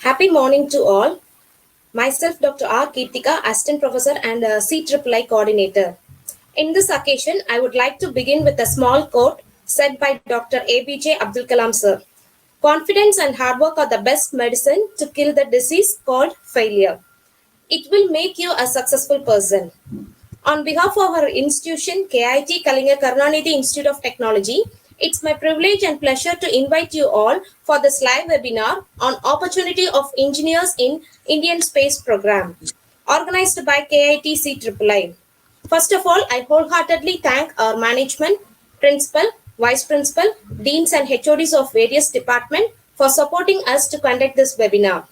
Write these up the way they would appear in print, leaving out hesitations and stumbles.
Happy morning to all. Myself, Dr. R. Kirtika, Assistant Professor and CIII Coordinator. In this occasion, I would like to begin with a small quote said by Dr. APJ Abdul Kalam Sir. Confidence and hard work are the best medicine to kill the disease called failure. It will make you a successful person. On behalf of our institution, KIT Kalinga Karunanidhi Institute of Technology, it's my privilege and pleasure to invite you all for this live webinar on opportunity of engineers in Indian space program, organized by KIT CIII. First of all, I wholeheartedly thank our management, principal, vice principal, deans and HODs of various departments for supporting us to conduct this webinar.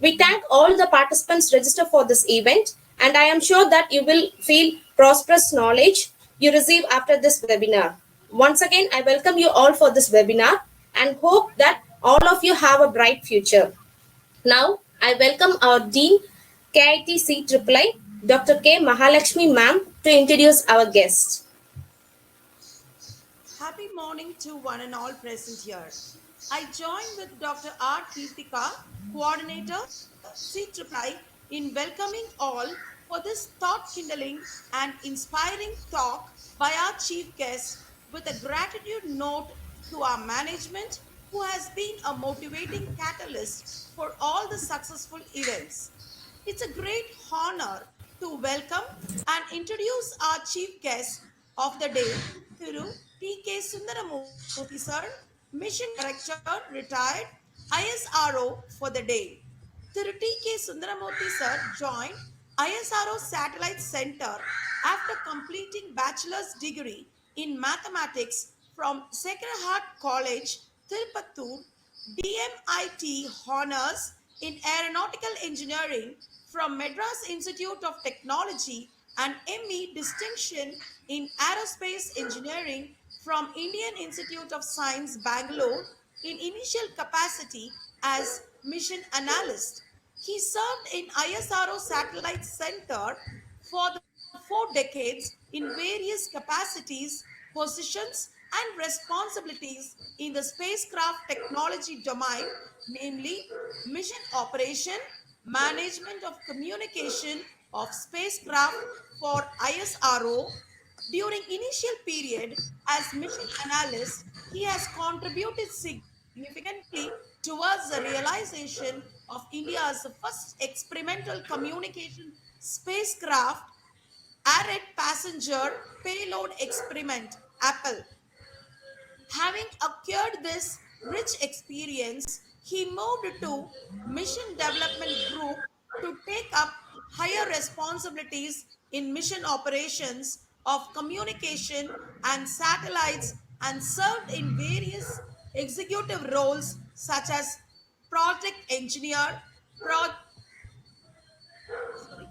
We thank all the participants registered for this event, and I am sure that you will feel prosperous knowledge you receive after this webinar. Once again, I welcome you all for this webinar and hope that all of you have a bright future. Now, I welcome our Dean, KIT CIII, Dr. K. Mahalakshmi Ma'am, to introduce our guest. Happy morning to one and all present here. I join with Dr. R. Kirtika, Coordinator, CIII, in welcoming all for this thought-kindling and inspiring talk by our chief guest with a gratitude note to our management who has been a motivating catalyst for all the successful events. It's a great honor to welcome and introduce our chief guest of the day, Thiru.T K Sundaramurthy sir, Mission Director, retired, ISRO for the day. Thiru.T K Sundaramurthy sir joined ISRO Satellite Center after completing bachelor's degree in mathematics from Sacred Heart College, Tirupattur, DMIT Honors in Aeronautical Engineering from Madras Institute of Technology and ME Distinction in Aerospace Engineering from Indian Institute of Science, Bangalore, in initial capacity as mission analyst. He served in ISRO Satellite Center for the 4 decades in various capacities, positions, and responsibilities in the spacecraft technology domain, namely mission operation, management of communication of spacecraft for ISRO. During initial period as mission analyst, he has contributed significantly towards the realization of India's first experimental communication spacecraft, Arret Passenger Payload Experiment, Apple. Having acquired this rich experience, he moved to Mission Development Group to take up higher responsibilities in mission operations of communication and satellites and served in various executive roles such as project engineer, pro- sorry,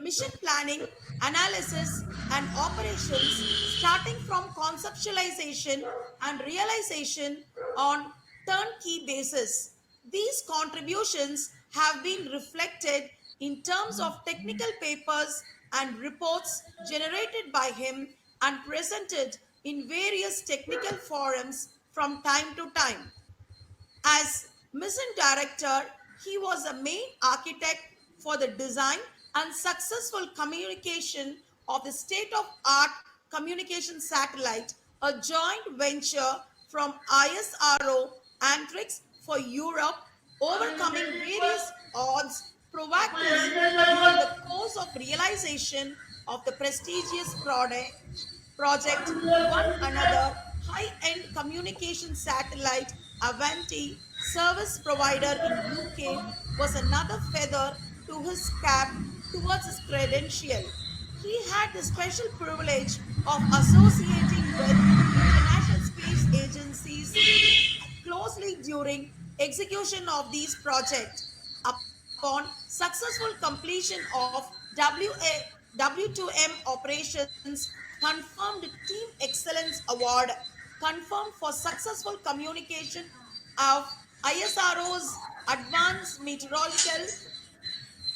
mission planning, analysis, and operations, starting from conceptualization and realization on turnkey basis. These contributions have been reflected in terms of technical papers and reports generated by him and presented in various technical forums from time to time. As mission director, he was a main architect for the design and successful communication of the state of art communication satellite, a joint venture from ISRO Antrix for Europe, overcoming various odds proactively during the course of realization of the prestigious project. One another high-end communication satellite, Avanti, service provider in UK, was another feather to his cap towards his credential. He had the special privilege of associating with international space agencies closely during execution of these projects. Upon successful completion of W2M operations, confirmed Team Excellence Award, confirmed for successful communication of ISRO's Advanced Meteorological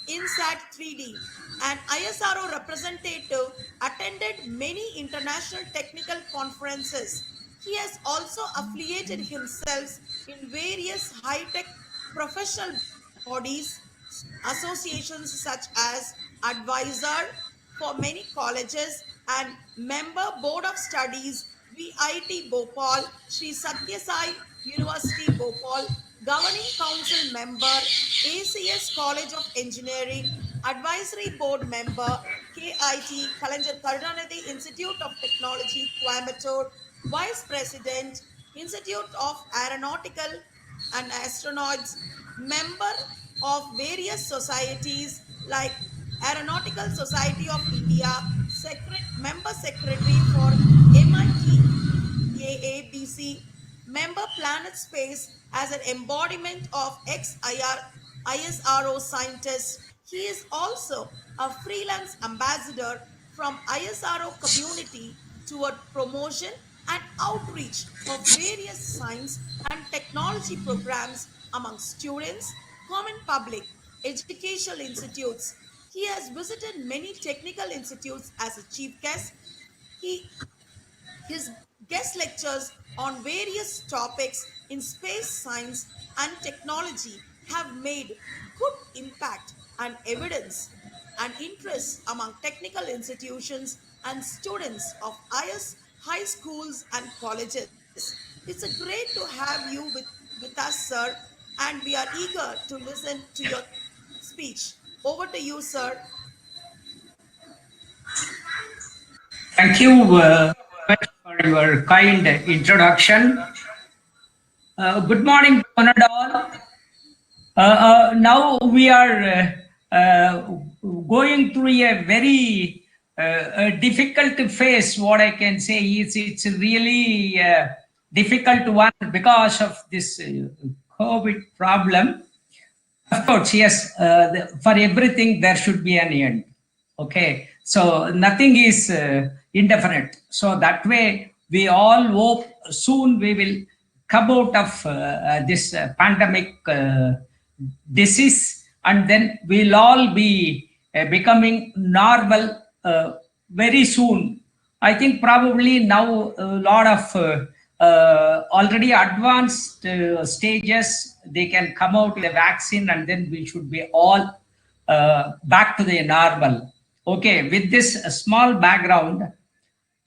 INSAT 3D. An ISRO representative attended many international technical conferences. He has also affiliated himself in various high-tech professional bodies, associations such as advisor for many colleges and member board of studies VIT Bhopal, Sri Satya Sai University Bhopal, governing council member ACS College of Engineering, advisory board member KIT Kalanjar Karunanidhi Institute of Technology Coimbatore, vice president Institute of Aeronautical and Astronauts, member of various societies like Aeronautical Society of India, member secretary for MITAABC, member Planet Space as an embodiment of ISRO scientist. He is also a freelance ambassador from ISRO community toward promotion and outreach of various science and technology programs among students, common public, educational institutes. He has visited many technical institutes as a chief guest. He his guest lectures on various topics in space science and technology have made good impact and evidence and interest among technical institutions and students of IS high schools and colleges. It's a great to have you with us, sir, and we are eager to listen to your speech. Over to you, sir. Thank you much for your kind introduction. Good morning to one and all. Now we are going through a very difficult phase. What I can say is it's really difficult one because of this COVID problem. Of course, yes, for everything there should be an end. Okay, so nothing is indefinite. So that way we all hope soon we will come out of this pandemic disease, and then we'll all be becoming normal very soon. I think probably now a lot of already advanced stages, they can come out with a vaccine, and then we should be all back to the normal. Okay, with this small background,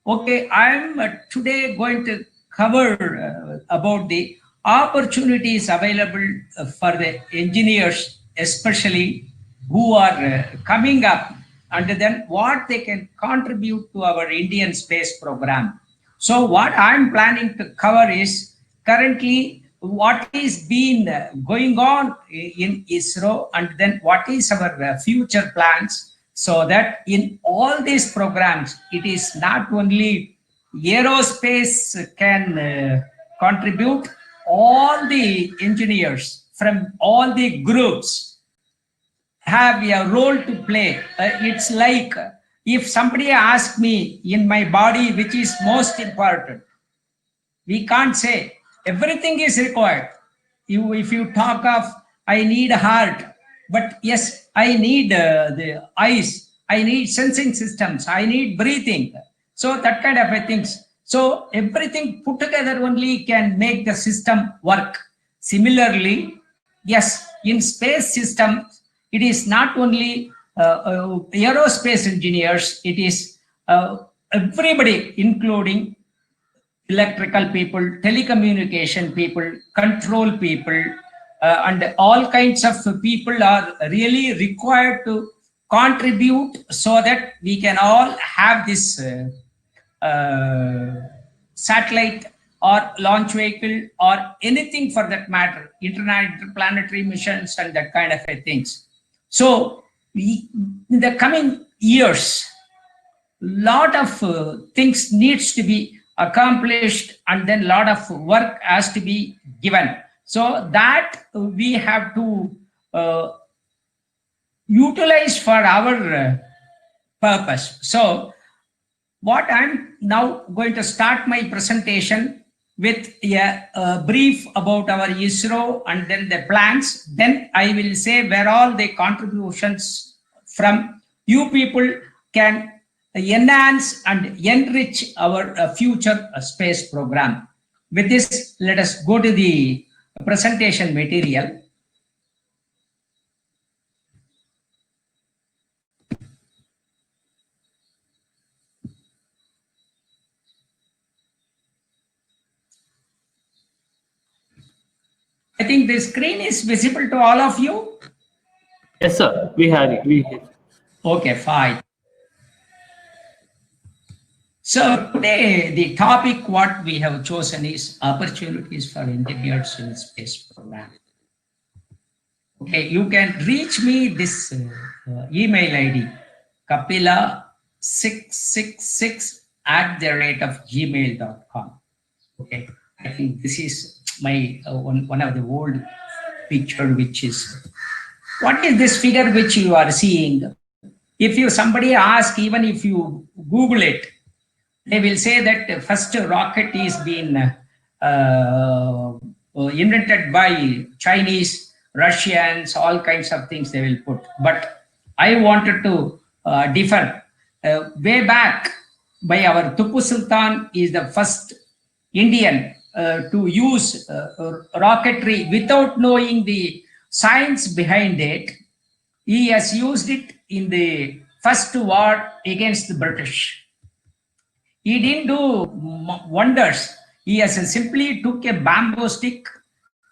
okay, I'm today going to cover about the opportunities available for the engineers, especially who are coming up, and then what they can contribute to our Indian space program. So what I'm planning to cover is currently what is been going on in ISRO, and then what is our future plans, so that in all these programs, it is not only aerospace can contribute, all the engineers from all the groups have a role to play. It's like if somebody asks me in my body which is most important, we can't say everything is required. If you talk of I need a heart, but yes, I need the eyes, I need sensing systems, I need breathing. So that kind of things. So everything put together only can make the system work. Similarly, yes, in space systems, it is not only aerospace engineers, it is everybody, including electrical people, telecommunication people, control people, and all kinds of people are really required to contribute so that we can all have this satellite or launch vehicle or anything for that matter, interplanetary missions and that kind of things. So in the coming years, lot of things needs to be accomplished, and then lot of work has to be given. So that we have to utilize for our purpose. So what I'm now going to start my presentation with a brief about our ISRO and then the plans. Then I will say where all the contributions from you people can enhance and enrich our future space program. With this, let us go to the presentation material. I think the screen is visible to all of you. Yes, sir. We have it. Okay, fine. So today the topic what we have chosen is opportunities for engineers in space program. Okay, you can reach me this email ID kapila666@gmail.com. Okay, I think this is my one of the old picture, which is what is this figure which you are seeing? If you somebody ask, even if you Google it, they will say that the first rocket is been invented by Chinese, Russians, all kinds of things they will put. But I wanted to differ. Way back by our Tipu Sultan is the first Indian to use rocketry without knowing the science behind it. He has used it in the first war against the British. He didn't do wonders. He has simply took a bamboo stick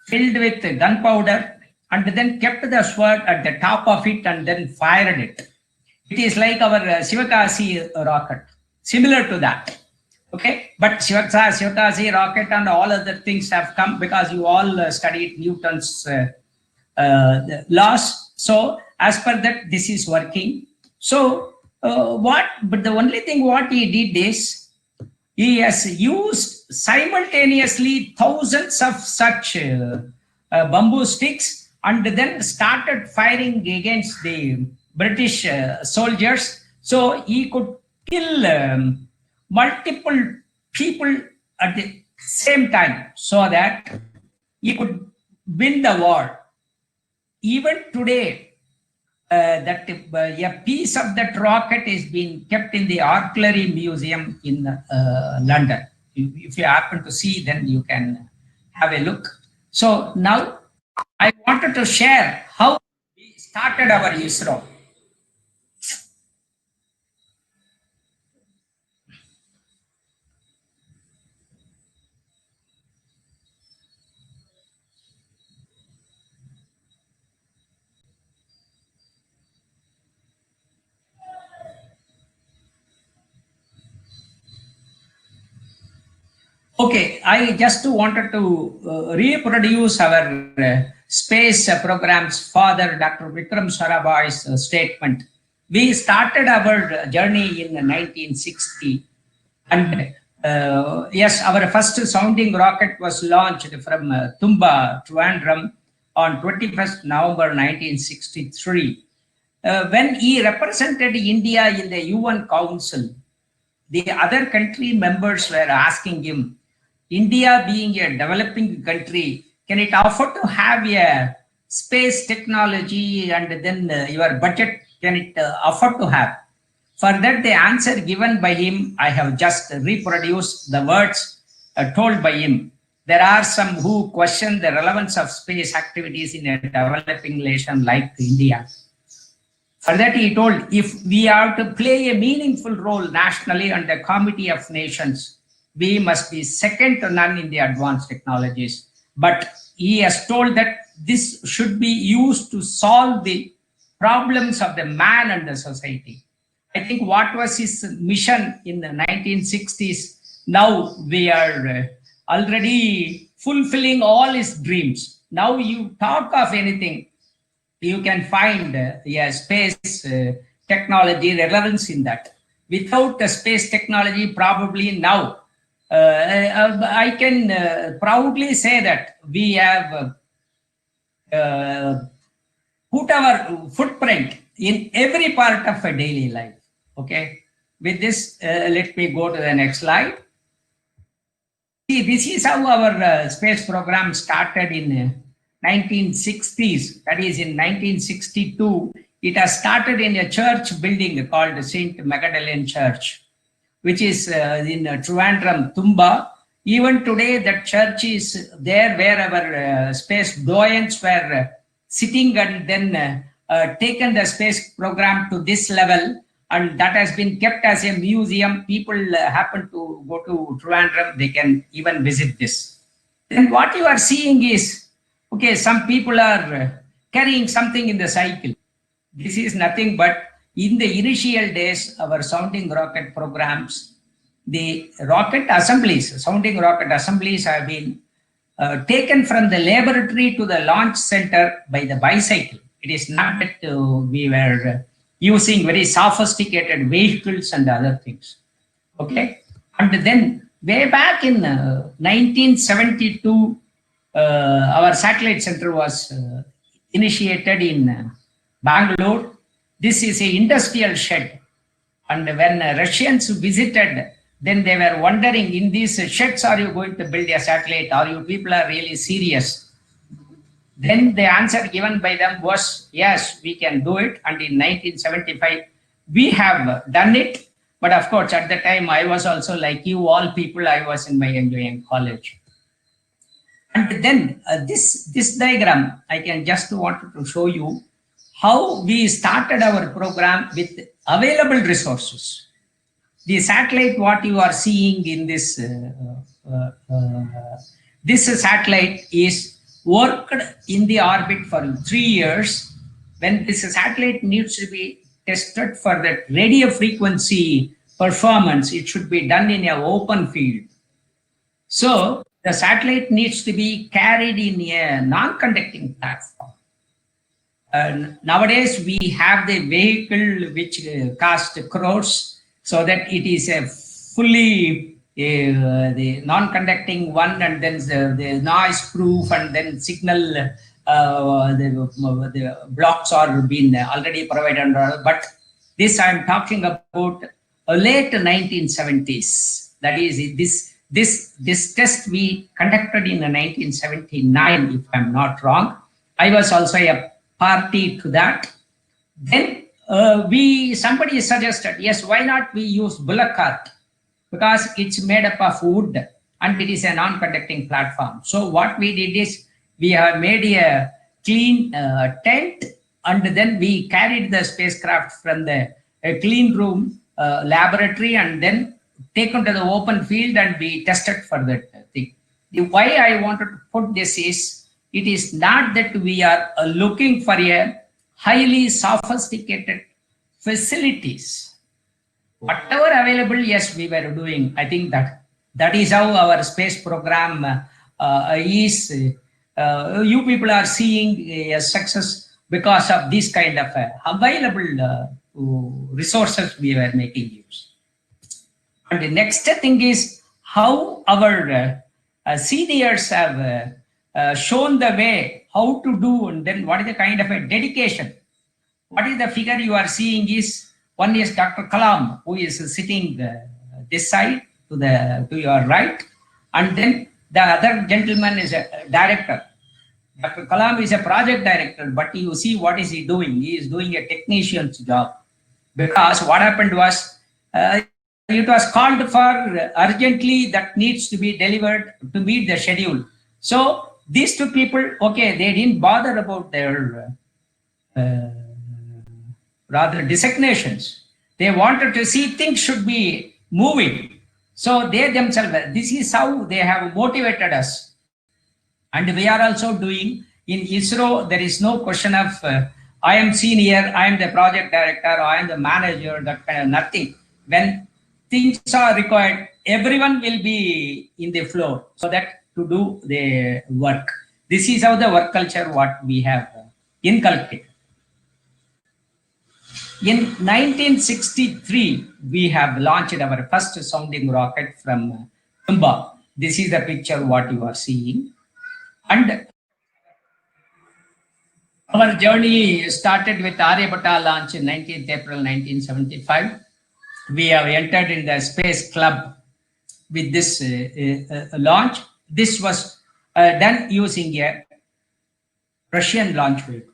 filled with gunpowder and then kept the sword at the top of it and then fired it. It is like our Shivakasi rocket, similar to that. Okay, but Shivakasi rocket and all other things have come because you all studied Newton's laws. So as per that, this is working. So but the only thing what he did is he has used simultaneously thousands of such bamboo sticks and then started firing against the British soldiers. So he could kill multiple people at the same time so that he could win the war. Even today, that a piece of that rocket is being kept in the Artillery Museum in London. If you happen to see, then you can have a look. So now I wanted to share how we started our ISRO. Okay, I just wanted to reproduce our space program's father, Dr. Vikram Sarabhai's statement. We started our journey in 1960, and yes, our first sounding rocket was launched from Tumba, Trivandrum, on 21st November 1963. When he represented India in the UN Council, the other country members were asking him, India being a developing country, can it afford to have a space technology and then your budget, can it afford to have? For that, the answer given by him, I have just reproduced the words told by him. There are some who question the relevance of space activities in a developing nation like India. For that, he told, if we are to play a meaningful role nationally on the Committee of Nations, we must be second to none in the advanced technologies. But he has told that this should be used to solve the problems of the man and the society. I think what was his mission in the 1960s, now we are already fulfilling all his dreams. Now you talk of anything, you can find space technology relevance in that. Without the space technology, probably now, I can proudly say that we have put our footprint in every part of a daily life. Okay, with this, let me go to the next slide. See, this is how our space program started in 1960s. That is, in 1962, it has started in a church building called Saint Magdalene Church, which is in Trivandrum, Tumba. Even today, that church is there where our space doyens were sitting, and then taken the space program to this level, and that has been kept as a museum. People happen to go to Trivandrum, they can even visit this. Then what you are seeing is, okay, some people are carrying something in the cycle. This is nothing but in the initial days, our sounding rocket programs, the rocket assemblies, sounding rocket assemblies have been taken from the laboratory to the launch center by the bicycle. It is not that we were using very sophisticated vehicles and other things. Okay. And then way back in 1972, our satellite center was initiated in Bangalore. This is an industrial shed. And when Russians visited, then they were wondering, in these sheds, are you going to build a satellite? Are you people are really serious? Then the answer given by them was, yes, we can do it. And in 1975, we have done it. But of course, at the time, I was also like you all people, I was in my engineering college. And then this diagram, I can just wanted to show you how we started our program with available resources. The satellite, what you are seeing in this, this satellite is worked in the orbit for 3 years. When this satellite needs to be tested for that radio frequency performance, it should be done in an open field. So the satellite needs to be carried in a non-conducting platform. Nowadays, we have the vehicle which costs crores, so that it is a fully the non-conducting one, and then the noise proof, and then signal the blocks are being already provided. But this I am talking about late 1970s. That is this test we conducted in 1979, if I'm not wrong. I was also a party to that. Then somebody suggested, yes, why not we use bullock cart, because it's made up of wood and it is a non-conducting platform. So what we did is we have made a clean tent, and then we carried the spacecraft from the clean room laboratory and then taken to the open field and we tested for that thing. Why I wanted to put this is, it is not that we are looking for a highly sophisticated facilities. Whatever available, yes, we were doing. I think that is how our space program is. You people are seeing a success because of this kind of available resources we were making use. And the next thing is how our seniors have shown the way how to do, and then what is the kind of a dedication. What is the figure you are seeing is, one is Dr. Kalam, who is sitting this side to your right, and then the other gentleman is a director. Dr. Kalam is a project director, but you see what is he doing? He is doing a technician's job, because what happened was it was called for urgently, that needs to be delivered to meet the schedule. So these two people, okay, they didn't bother about their rather designations. They wanted to see things should be moving. So they themselves, this is how they have motivated us. And we are also doing in ISRO, there is no question of I am senior, I am the project director, or I am the manager, that kind of nothing. When things are required, everyone will be in the floor so that to do the work. This is how the work culture what we have inculcated. In 1963, we have launched our first sounding rocket from Tumba. This is the picture what you are seeing. And our journey started with Aryabhatta launch in 19th April 1975. We have entered in the Space Club with this launch. This was done using a Russian launch vehicle.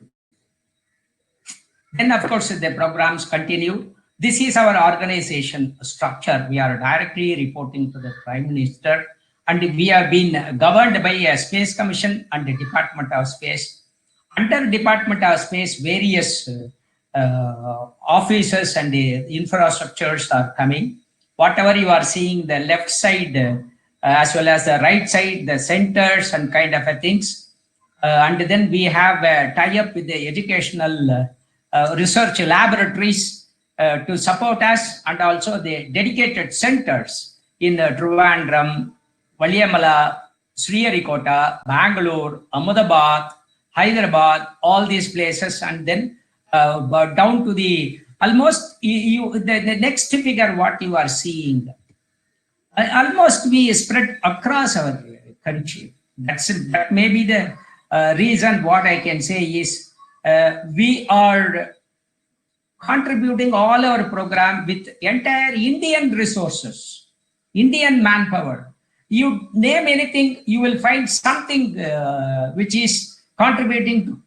Then, of course, the programs continue. This is our organization structure. We are directly reporting to the Prime Minister, and we have been governed by a Space Commission and the Department of Space. Under Department of Space, various offices and the infrastructures are coming. Whatever you are seeing, the left side as well as the right side, the centers and kind of things. And then we have a tie-up with the educational research laboratories to support us, and also the dedicated centers in Trivandrum, Valiamala, Sriharikota, Bangalore, Ahmedabad, Hyderabad, all these places, and then down to the almost the next figure what you are seeing. Almost we spread across our country. That may be the reason. What I can say is we are contributing all our program with entire Indian resources, Indian manpower. You name anything, you will find something which is contributing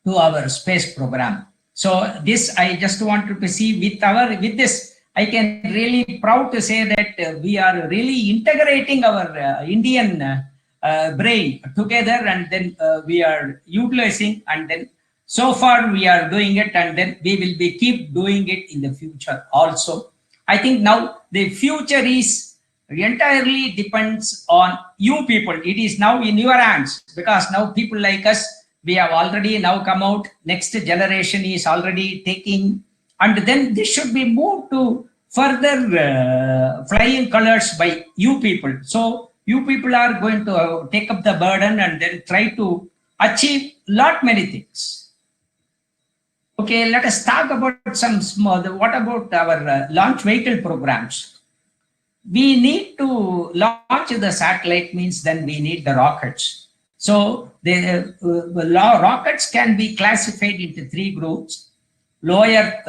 to our space program. So this I just wanted to see with this. I can really proud to say that we are really integrating our Indian brain together, and then we are utilizing, and then so far we are doing it, and then we will be keep doing it in the future also. I think now the future is entirely depends on you people. It is now in your hands, because now people like us, we have already now come out. Next generation is already taking, and then this should be moved to further flying colors by you people. So you people are going to take up the burden and then try to achieve lot many things. Okay, let us talk about some small. What about our launch vehicle programs? We need to launch the satellite, means then we need the rockets. So the rockets can be classified into three groups: lower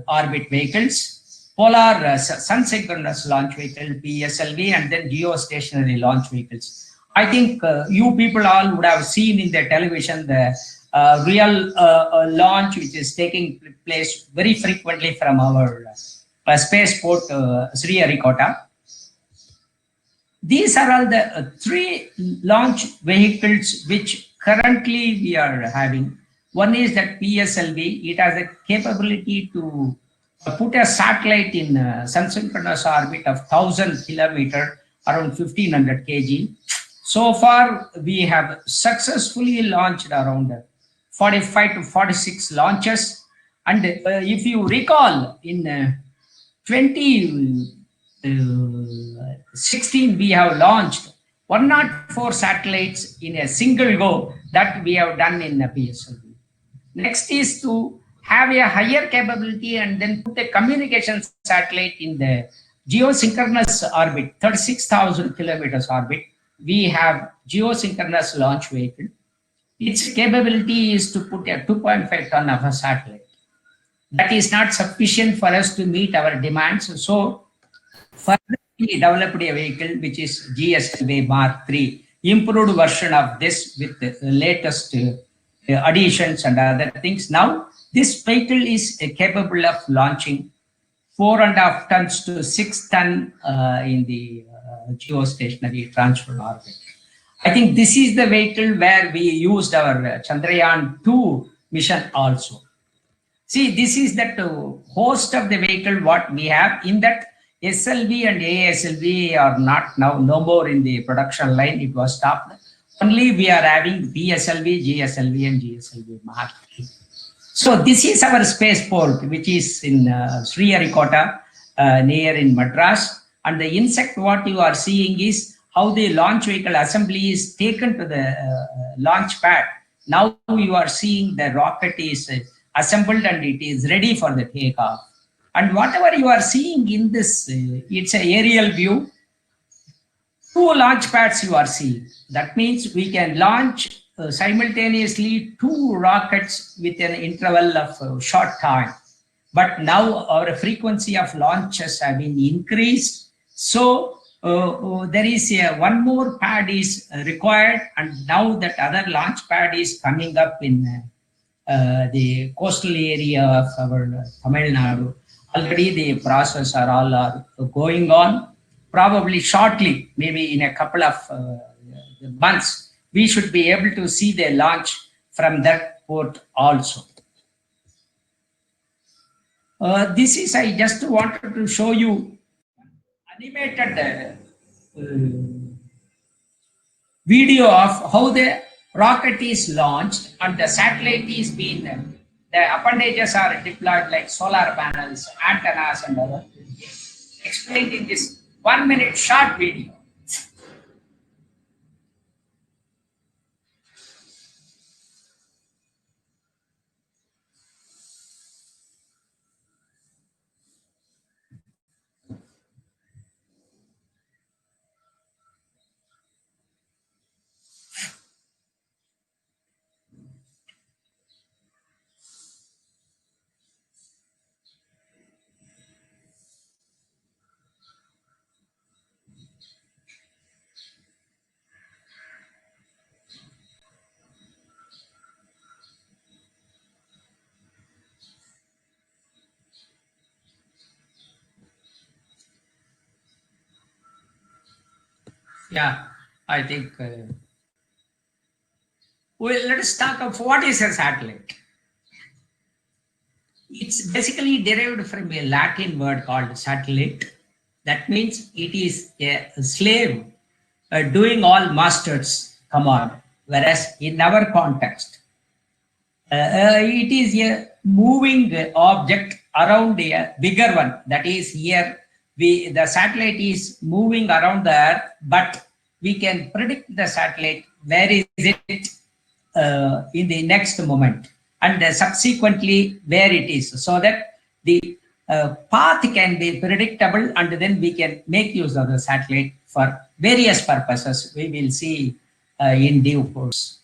orbit vehicles, polar sun synchronous launch vehicle (PSLV), and then geostationary launch vehicles. I think you people all would have seen in the television the real launch which is taking place very frequently from our spaceport Sriharikota. These are all the three launch vehicles which currently we are having. One is that PSLV. It has a capability to put a satellite in sun synchronous orbit of 1,000 kilometers, around 1,500 kg. So far, we have successfully launched around 45 to 46 launches. And if you recall, in 2016, we have launched 104 satellites in a single go. That we have done in the PSLV. Next is to have a higher capability and then put a communication satellite in the geosynchronous orbit, 36,000 kilometers orbit. We have geosynchronous launch vehicle. Its capability is to put a 2.5 ton of a satellite. That is not sufficient for us to meet our demands. So further we developed a vehicle which is GSLV Mark III, improved version of this with the latest additions and other things. Now this vehicle is capable of launching 4.5 tons to 6 ton in the geostationary transfer orbit. I think this is the vehicle where we used our Chandrayaan-2 mission also. See, this is that host of the vehicle what we have. In that, SLV and ASLV are not now, no more in the production line. It was stopped. Only we are having PSLV, GSLV and GSLV Mark III. So this is our spaceport, which is in Sriharikota, near in Madras. And the insect what you are seeing is how the launch vehicle assembly is taken to the launch pad. Now you are seeing the rocket is assembled and it is ready for the takeoff. And whatever you are seeing in this, it's an aerial view. 2 launch pads you are seeing. That means we can launch simultaneously 2 rockets with an interval of short time. But now our frequency of launches have been increased. So there is one more pad is required, and now that other launch pad is coming up in the coastal area of our Tamil Nadu. Already the process are all going on. probably shortly, maybe in a couple of months, we should be able to see the launch from that port also. This is, I just wanted to show you animated video of how the rocket is launched and the satellite is being, the appendages are deployed like solar panels, antennas and other things. Explained in this 1 minute short video. Yeah, I think. Well, let us talk of what is a satellite. It's basically derived from a Latin word called satellite. That means it is a slave doing all master's command. Whereas in our context, it is a moving object around a bigger one. That is here, the satellite is moving around the Earth, but we can predict the satellite where is it in the next moment, and subsequently where it is, so that the path can be predictable, and then we can make use of the satellite for various purposes. We will see in due course.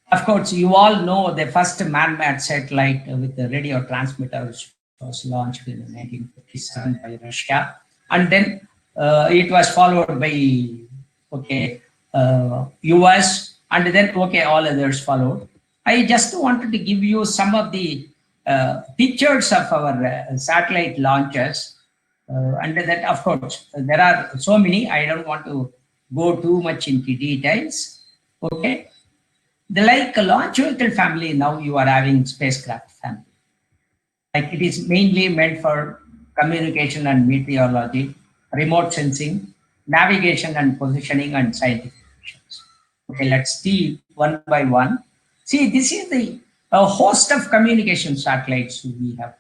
Of course, you all know the first man-made satellite with the radio transmitters was launched in 1957 by Russia, and then it was followed by US, and then all others followed. I just wanted to give you some of the pictures of our satellite launches, and that, of course, there are so many. I don't want to go too much into details. Okay. The like launch vehicle family, now you are having spacecraft family. Like it is mainly meant for communication and meteorology, remote sensing, navigation and positioning, and scientific missions. Okay, let's see one by one. See, this is the host of communication satellites we have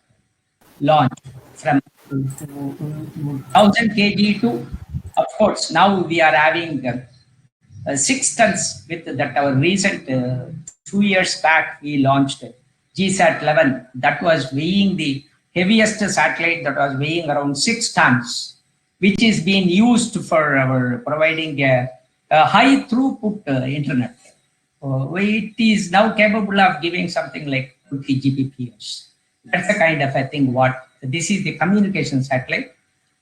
launched from 1000 kg to, of course, now we are having 6 tons with that. Our recent 2 years back, we launched GSAT-11. That was weighing the heaviest satellite, that was weighing around 6 tons, which is being used for our providing a high throughput internet. It is now capable of giving something like 20 Gbps. That's the kind of a thing what this is, the communication satellite.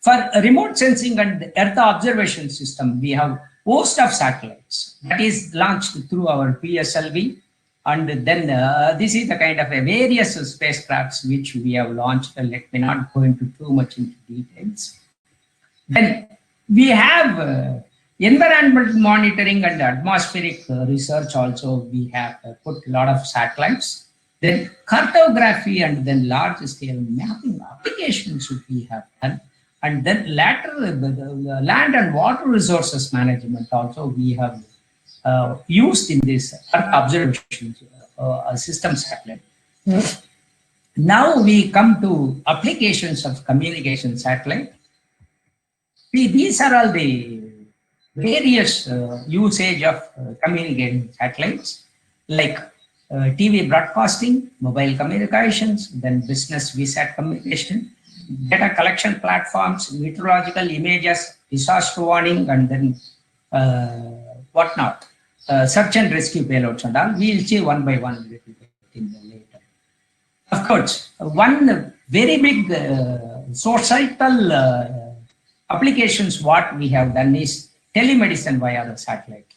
For remote sensing and Earth observation system, we have host of satellites that is launched through our PSLV, and then this is the kind of a various spacecrafts which we have launched. Let me not go into too much into details. Then we have environmental monitoring and atmospheric research also. We have put a lot of satellites. Then cartography and then large scale mapping applications we have done. And then later, the land and water resources management also we have used in this Earth observation system satellite. Now we come to applications of communication satellite. See, these are all the various usage of communication satellites, like TV broadcasting, mobile communications, then business VSAT communication, data collection platforms, meteorological images, disaster warning, and then whatnot, search and rescue payloads and all. We'll see one by one a little bit in the later. Of course, one very big societal applications what we have done is telemedicine via the satellite.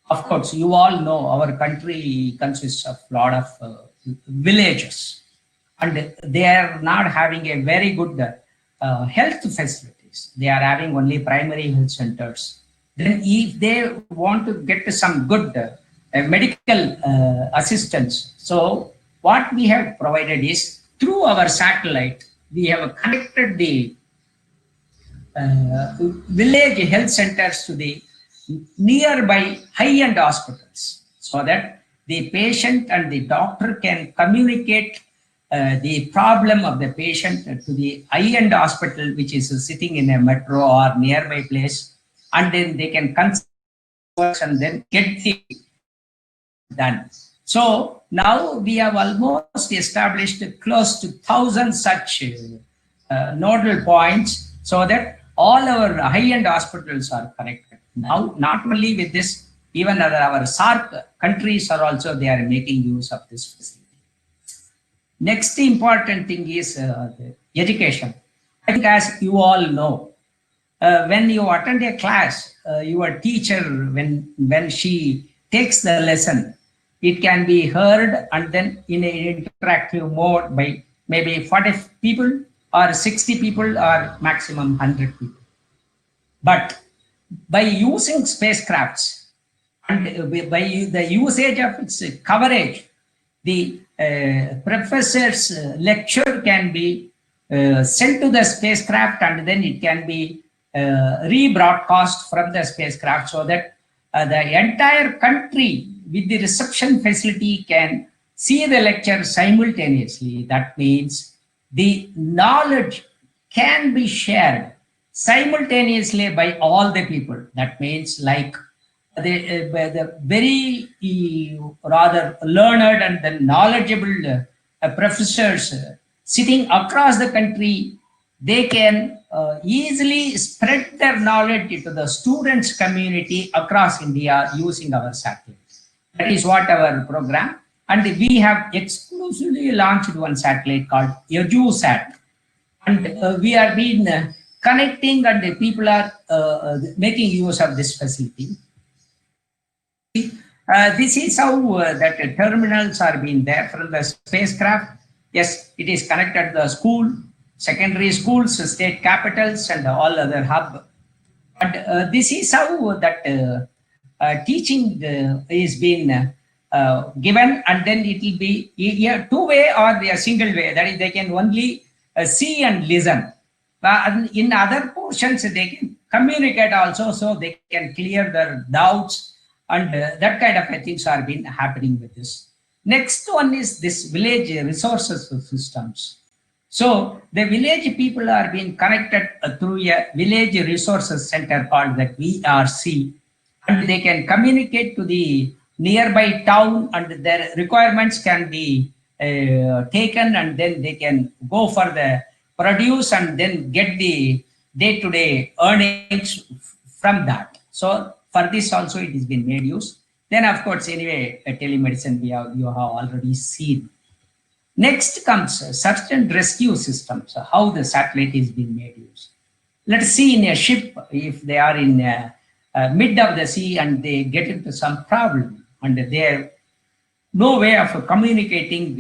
Of course, you all know our country consists of a lot of villages, and they are not having a very good health facilities. localities. They are having only primary health centers. Then if they want to get some good medical assistance, so what we have provided is through our satellite, we have connected the village health centers to the nearby high-end hospitals, so that the patient and the doctor can communicate the problem of the patient to the high-end hospital, which is sitting in a metro or nearby place, and then they can consult and then get the done. So now we have almost established close to 1,000 such nodal points, so that all our high-end hospitals are connected. Now, not only with this, even our SAARC countries are also, they are making use of this facility. Next important thing is the education. I think as you all know, when you attend a class, your teacher, when she takes the lesson, it can be heard and then in an interactive mode by maybe 40 people or 60 people or maximum 100 people. But by using spacecrafts and by the usage of its coverage, the professor's lecture can be sent to the spacecraft, and then it can be rebroadcast from the spacecraft, so that the entire country with the reception facility can see the lecture simultaneously. That means the knowledge can be shared simultaneously by all the people. That means like the very rather learned and the knowledgeable professors sitting across the country, they can easily spread their knowledge to the students community across India using our satellite. That is what our program, and we have exclusively launched one satellite called EduSat, and we are been connecting, and the people are making use of this facility. This is how that terminals are being there from the spacecraft. Yes, it is connected to the school, secondary schools, state capitals, and all other hub. And this is how that teaching is being given, and then it will be either two-way or a single way. That is, they can only see and listen. But in other portions, they can communicate also, so they can clear their doubts, and that kind of things are been happening with this. Next one is this village resources systems. So the village people are being connected through a village resources center called the VRC, and they can communicate to the nearby town, and their requirements can be taken, and then they can go for the produce and then get the day-to-day earnings from that. So for this also it has been made use. Then of course, anyway, telemedicine you have already seen. Next comes search and rescue systems, how the satellite is being made use. Let's see in a ship, if they are in mid of the sea and they get into some problem, and they have no way of communicating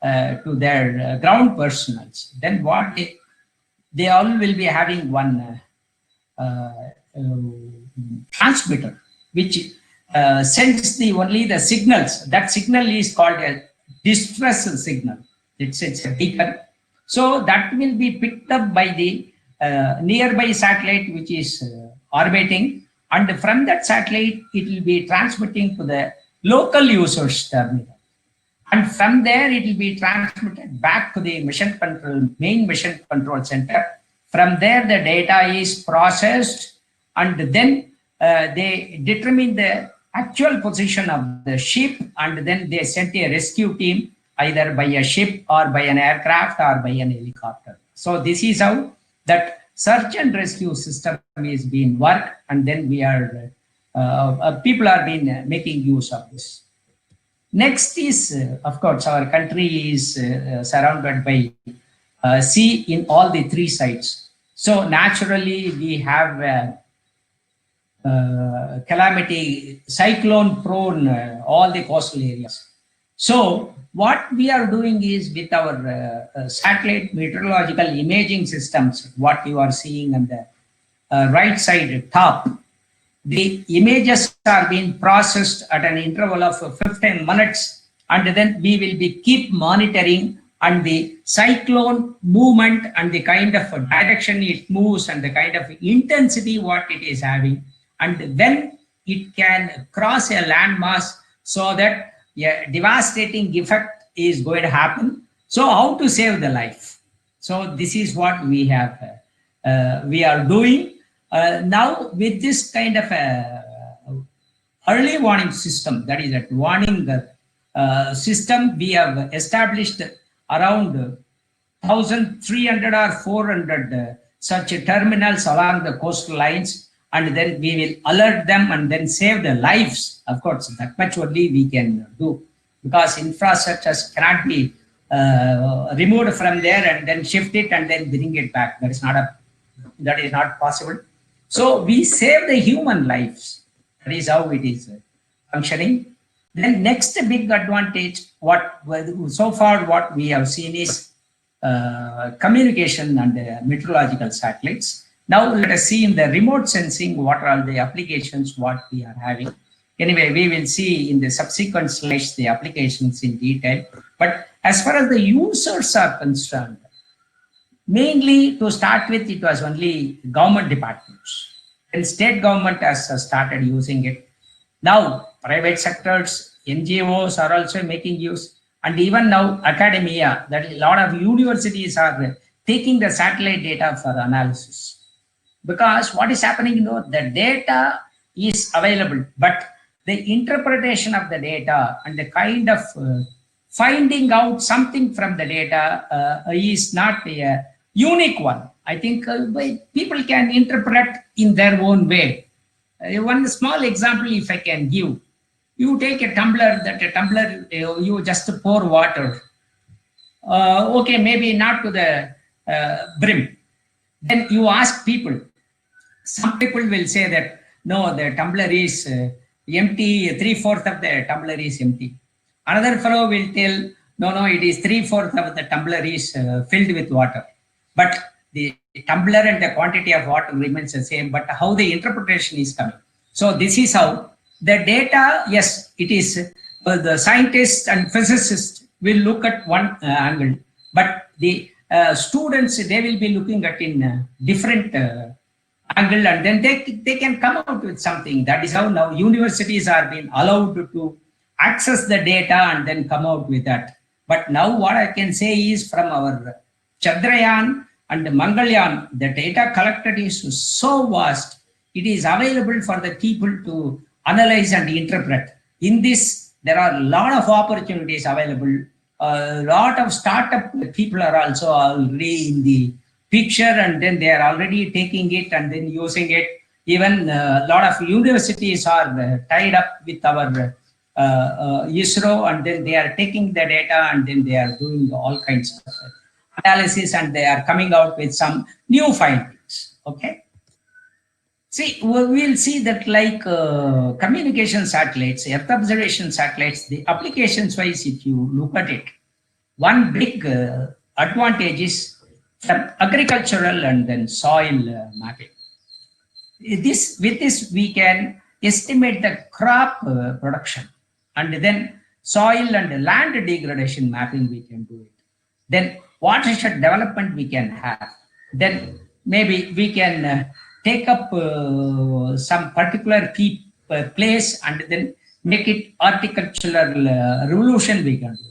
to their ground personals, then what they all will be having one transmitter which sends only the signals. That signal is called a distress signal. It's a beacon. So that will be picked up by the nearby satellite which is orbiting, and from that satellite it will be transmitting to the local users terminal. And from there, it will be transmitted back to the main mission control center. From there, the data is processed, and then they determine the actual position of the ship, and then they send a rescue team either by a ship or by an aircraft or by an helicopter. So this is how that search and rescue system is being worked, and then we are people are being making use of this. Next is, of course, our country is surrounded by sea in all the three sides. So naturally, we have calamity, cyclone prone, all the coastal areas. So what we are doing is with our satellite meteorological imaging systems, what you are seeing on the right side top, the images are being processed at an interval of 15 minutes, and then we will be keep monitoring and the cyclone movement and the kind of direction it moves and the kind of intensity what it is having, and when it can cross a landmass, so that a devastating effect is going to happen. So how to save the life? So this is what we have we are doing now with this kind of early warning system, that is a warning system. We have established around 1,300 or 400 such terminals along the coastal lines, and then we will alert them and then save the lives. Of course, that much only we can do, because infrastructures cannot be removed from there and then shift it and then bring it back. That is not possible. So we save the human lives. That is how it is functioning. Then next big advantage, what so far what we have seen is communication and meteorological satellites. Now let us see in the remote sensing what are the applications what we are having. Anyway, we will see in the subsequent slides the applications in detail. But as far as the users are concerned, mainly to start with, it was only government departments, and state government has started using it. Now private sectors, NGOs are also making use, and even now academia, that a lot of universities are taking the satellite data for analysis. Because what is happening, the data is available, but the interpretation of the data and the kind of finding out something from the data is not a unique one. I think people can interpret in their own way. One small example, if I can give, you take a tumbler, you just pour water. Okay, maybe not to the brim. Then you ask people. Some people will say that, no, the tumbler is empty, 3/4 of the tumbler is empty. Another fellow will tell, no, it is 3/4 of the tumbler is filled with water. But the tumbler and the quantity of water remains the same, but how the interpretation is coming. So this is how the data, yes, it is the scientists and physicists will look at one angle, but the students, they will be looking at in different angle, and then they can come out with something. That is how now universities are being allowed to access the data and then come out with that. But now what I can say is, from our Chandrayaan and Mangalyaan, the data collected is so vast, it is available for the people to analyze and interpret. In this, there are a lot of opportunities available. A lot of startup people are also already in the picture, and then they are already taking it and then using it. Even a lot of universities are tied up with our ISRO, and then they are taking the data and then they are doing all kinds of analysis, and they are coming out with some new findings. Okay. See, we'll see that like communication satellites, Earth observation satellites, the applications wise, if you look at it, one big advantage is from agricultural and then soil mapping. With this we can estimate the crop production, and then soil and land degradation mapping we can do it. Then watershed development we can have. Then maybe we can take up some particular key place and then make it horticultural revolution we can do.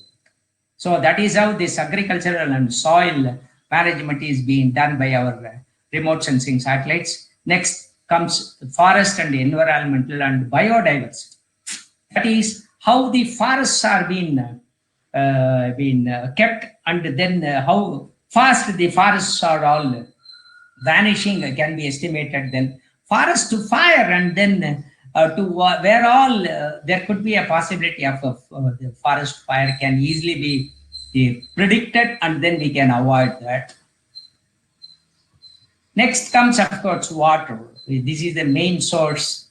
So that is how this agricultural and soil management is being done by our remote sensing satellites. Next comes forest and environmental and biodiversity. That is how the forests are being kept, and then how fast the forests are all vanishing can be estimated. Then forest to fire, and then to where all there could be a possibility of the forest fire can easily be predicted, and then we can avoid that. Next comes, of course, water. This is the main source.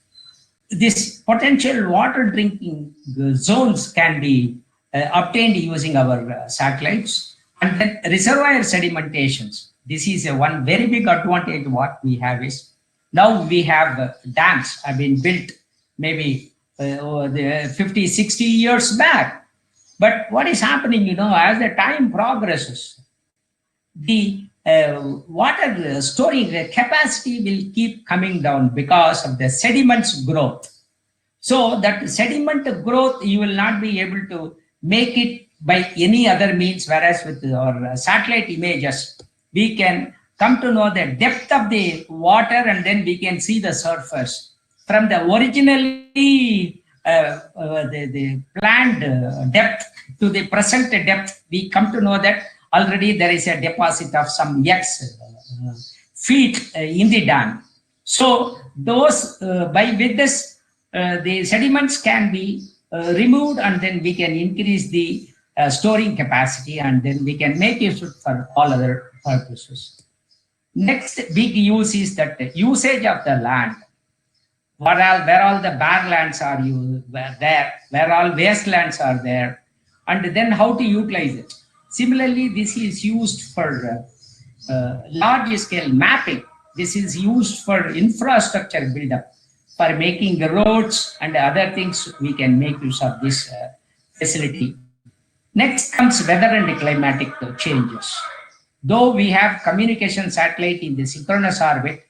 This potential water drinking zones can be obtained using our satellites. And then reservoir sedimentations. This is one very big advantage what we have is now we have dams have been built maybe over the 50, 60 years back. But what is happening, as the time progresses, the water storing capacity will keep coming down because of the sediments growth. So that sediment growth, you will not be able to make it by any other means, whereas with our satellite images, we can come to know the depth of the water and then we can see the surface. From the originally the planned depth to the present depth, we come to know that already there is a deposit of some X feet in the dam. So those, with this, the sediments can be removed and then we can increase the storing capacity and then we can make use for all other purposes. Next big use is that the usage of the land. Where all the bare lands are where all wastelands are there, and then how to utilize it. Similarly, this is used for large scale mapping. This is used for infrastructure buildup, for making the roads and other things. We can make use of this facility. Next comes weather and climatic changes. Though we have communication satellite in the synchronous orbit,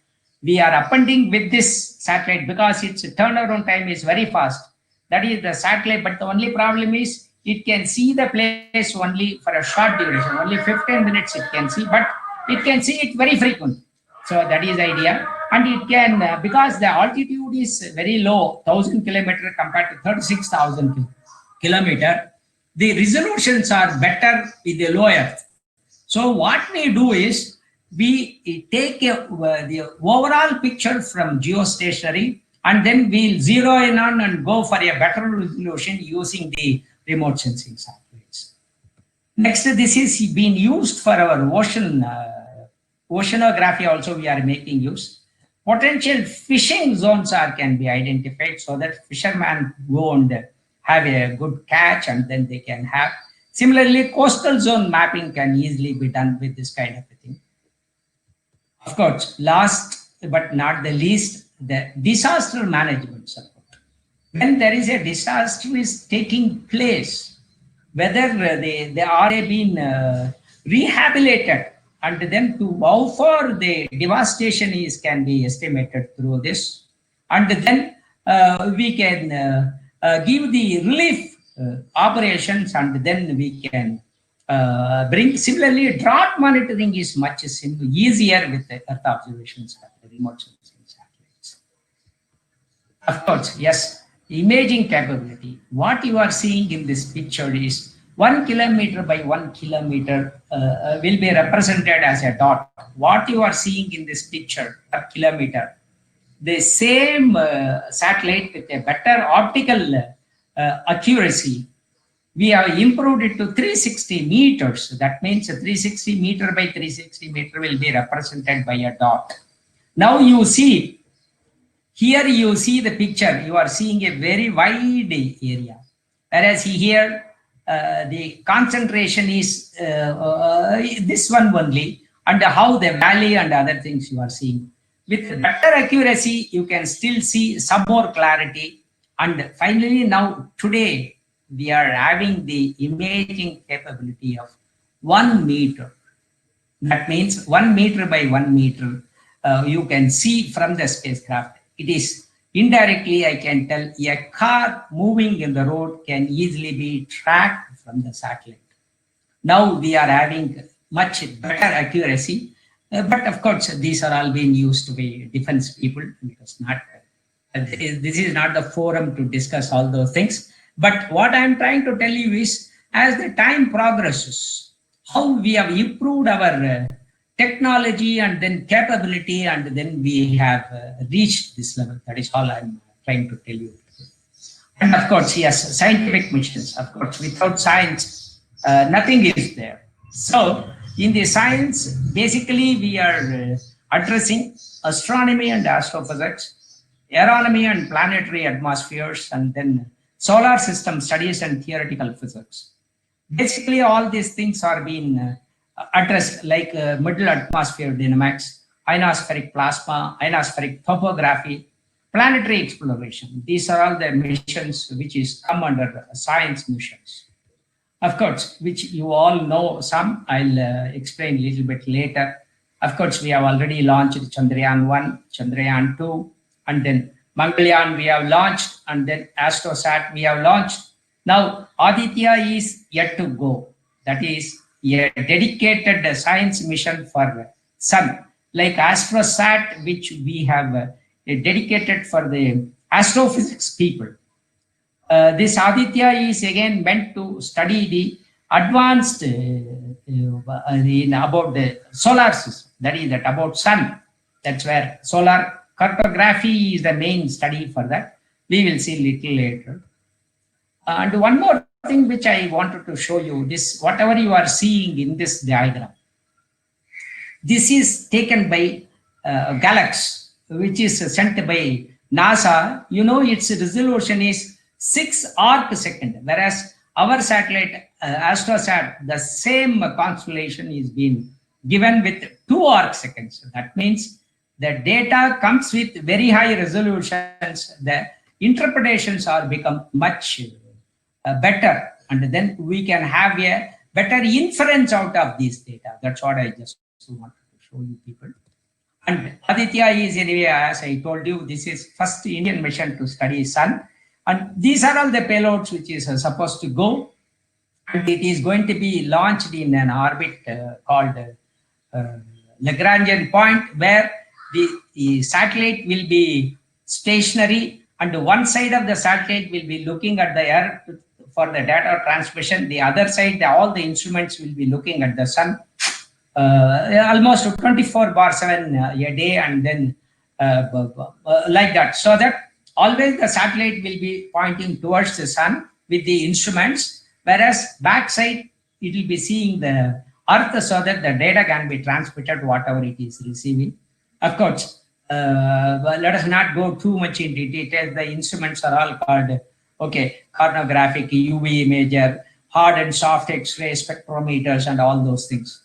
we are appending with this satellite because its turnaround time is very fast. That is the satellite, but the only problem is it can see the place only for a short duration, only 15 minutes it can see, but it can see it very frequently. So that is the idea. And it can, because the altitude is very low, 1,000 kilometers compared to 36,000 kilometers, the resolutions are better with the low Earth. So what we do is, we take the overall picture from geostationary and then we'll zero in on and go for a better resolution using the remote sensing satellites. Next, this is being used for our oceanography also we are making use. Potential fishing zones can be identified so that fishermen go and have a good catch and then they can have. Similarly, coastal zone mapping can easily be done with this kind of a thing. Of course, last but not the least, the disaster management support. When there is a disaster is taking place, whether they are being rehabilitated and then to how far the devastation is can be estimated through this. And then we can give the relief operations and then we can bring. Similarly, drought monitoring is much easier with the Earth observations at the remote sensing satellites. Of course, yes, imaging capability. What you are seeing in this picture is 1 kilometer by 1 kilometer will be represented as a dot. What you are seeing in this picture, per kilometer, the same satellite with a better optical accuracy, we have improved it to 360 meters. That means a 360 meter by 360 meter will be represented by a dot. Now you see, here you see the picture, you are seeing a very wide area. Whereas here, the concentration is this one only, and how the valley and other things you are seeing. With better accuracy, you can still see some more clarity. And finally, now today, we are having the imaging capability of 1 meter. That means 1 meter by 1 meter, you can see from the spacecraft. It is indirectly, I can tell, a car moving in the road can easily be tracked from the satellite. Now we are having much better accuracy, but of course, these are all being used by defense people. Because not, this is not the forum to discuss all those things. But what I'm trying to tell you is, as the time progresses, how we have improved our technology and then capability, and then we have reached this level. That is all I'm trying to tell you. And of course, yes, scientific missions. Of course, without science, nothing is there. So in the science, basically we are addressing astronomy and astrophysics, aeronomy and planetary atmospheres, and then solar system studies and theoretical physics. Basically, all these things are being addressed, like middle atmosphere dynamics, ionospheric plasma, ionospheric topography, planetary exploration. These are all the missions which is come under science missions. Of course, which you all know some, I'll explain a little bit later. Of course, we have already launched Chandrayaan 1, Chandrayaan 2, and then Mangalyaan we have launched, and then Astrosat we have launched. Now, Aditya is yet to go. That is a dedicated science mission for Sun, like Astrosat, which we have dedicated for the astrophysics people. This Aditya is again meant to study the advanced about the solar system, that is that about Sun. That's where solar cartography is the main study for that. We will see little later. And one more thing which I wanted to show you, this whatever you are seeing in this diagram, this is taken by Galax, which is sent by NASA. You know, its resolution is 6 arc-second, whereas our satellite Astrosat, the same constellation is being given with 2 arc-seconds. That means the data comes with very high resolutions. The interpretations are become much better, and then we can have a better inference out of these data. That's what I just wanted to show you people. And Aditya is anyway, as I told you, this is first Indian mission to study Sun. And these are all the payloads which is supposed to go. And it is going to be launched in an orbit called Lagrangian point, where the satellite will be stationary, and one side of the satellite will be looking at the Earth for the data transmission. The other side, all the instruments will be looking at the Sun. Almost 24/7 a day, and then like that, so that always the satellite will be pointing towards the Sun with the instruments, whereas backside it will be seeing the Earth, so that the data can be transmitted whatever it is receiving. Of course, let us not go too much into details. The instruments are all called cornographic, UV imager, hard and soft X-ray spectrometers, and all those things.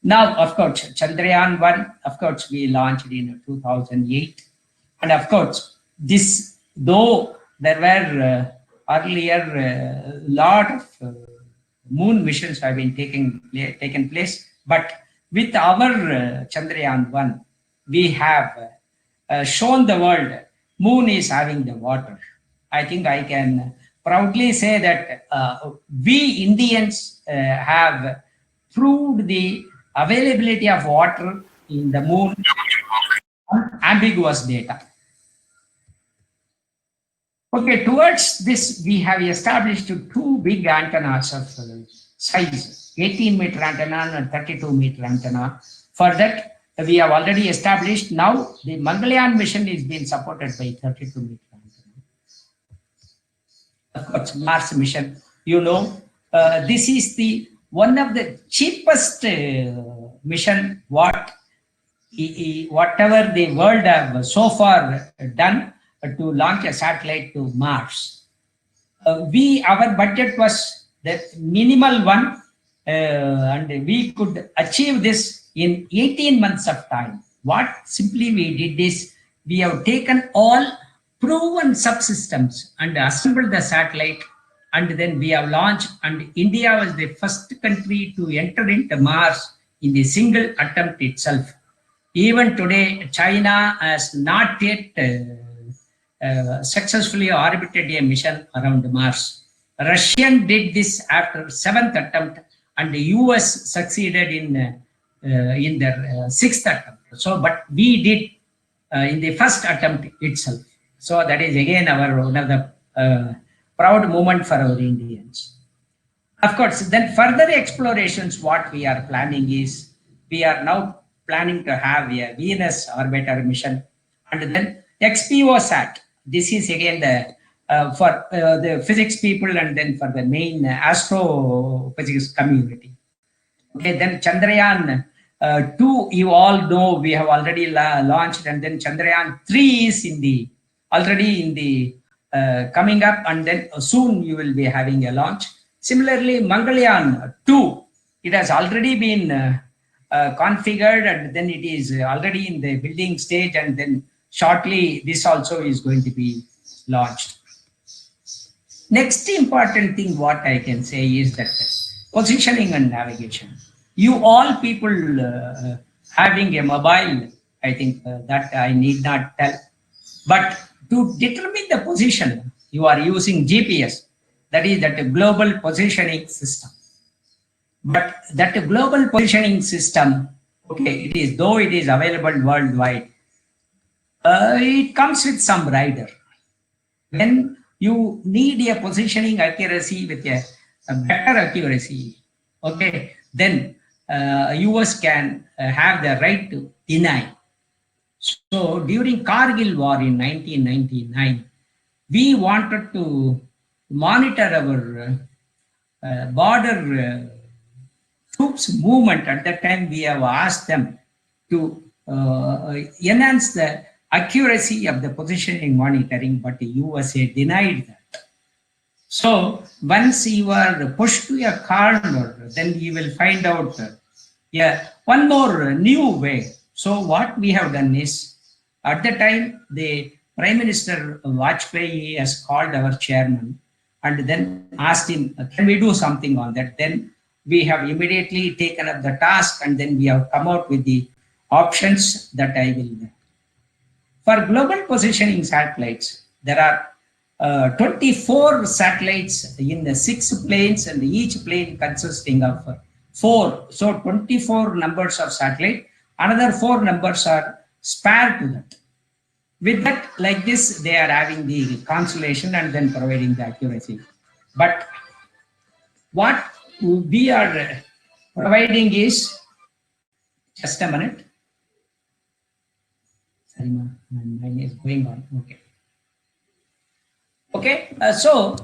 Now, of course, Chandrayaan 1, of course, we launched in 2008. And of course, this, though there were earlier lot of moon missions have been taken place, but with our Chandrayaan 1, we have shown the world moon is having the water. I think I can proudly say that we Indians have proved the availability of water in the moon on ambiguous data. Okay, towards this, we have established 2 big antennas of size, 18-meter antenna and 32-meter antenna. For that, we have already established. Now, the Mangalyaan mission is being supported by 32-meter antenna. Of course, Mars mission, you know, this is the one of the cheapest mission whatever the world have so far done to launch a satellite to Mars. Our budget was the minimal one, and we could achieve this in 18 months of time. What simply we did is, we have taken all proven subsystems and assembled the satellite, and then we have launched, and India was the first country to enter into Mars in the single attempt itself. Even today, China has not yet successfully orbited a mission around Mars. Russian did this after 7th attempt, and the US succeeded in their 6th attempt. So, but we did in the first attempt itself. So that is again one of the proud moment for our Indians. Of course, then further explorations, what we are planning is, we are now planning to have a Venus orbiter mission, and then XPO-SAT. This is again the for the physics people, and then for the main astrophysics community. Okay, then Chandrayaan 2, you all know, we have already launched, and then Chandrayaan 3 is already in the coming up, and then soon you will be having a launch. Similarly, Mangalyaan 2, it has already been configured, and then it is already in the building stage, and then shortly this also is going to be launched. Next important thing what I can say is that positioning and navigation. You all people having a mobile, I think that I need not tell. But to determine the position, you are using GPS, that is that global positioning system. But that global positioning system, okay, it is though it is available worldwide, it comes with some rider. When you need a positioning accuracy with a better accuracy, okay, then US can have the right to deny. So during Kargil war in 1999, we wanted to monitor our border troops movement. At that time, we have asked them to enhance the accuracy of the positioning monitoring, but the USA denied that. So once you are pushed to a corner, then you will find out one more new way. So what we have done is, at the time, the Prime Minister Vajpayee has called our chairman and then asked him, can we do something on that? Then we have immediately taken up the task, and then we have come out with the options that I will. For global positioning satellites, there are 24 satellites in the 6 planes, and each plane consisting of 4. So 24 numbers of satellite. Another 4 numbers are spare to that. With that, like this, they are having the constellation and then providing the accuracy. But what we are providing is, just a minute. Sorry, mine is going on. Okay. Okay, so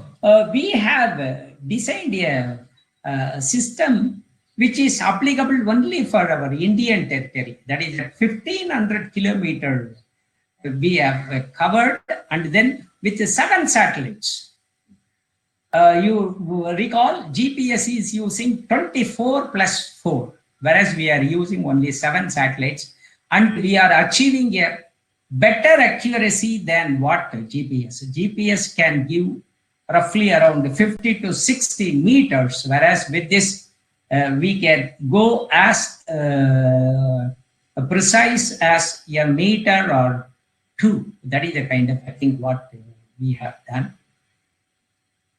we have designed a system which is applicable only for our Indian territory. That is 1,500 kilometers we have covered, and then with 7 satellites. You recall GPS is using 24 plus 4, whereas we are using only 7 satellites, and we are achieving a better accuracy than what GPS. GPS can give roughly around 50 to 60 meters, whereas with this we can go as precise as a meter or 2. That is the kind of, I think, what we have done.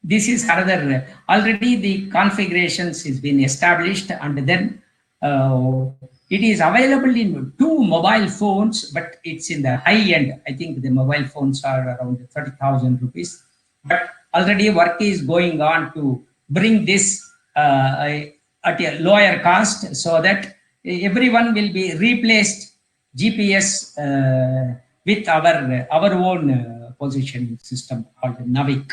This is another, already the configurations has been established, and then it is available in 2 mobile phones, but it's in the high end. I think the mobile phones are around 30,000 rupees. But already work is going on to bring this at a lower cost, so that everyone will be replaced GPS with our own positioning system called Navik.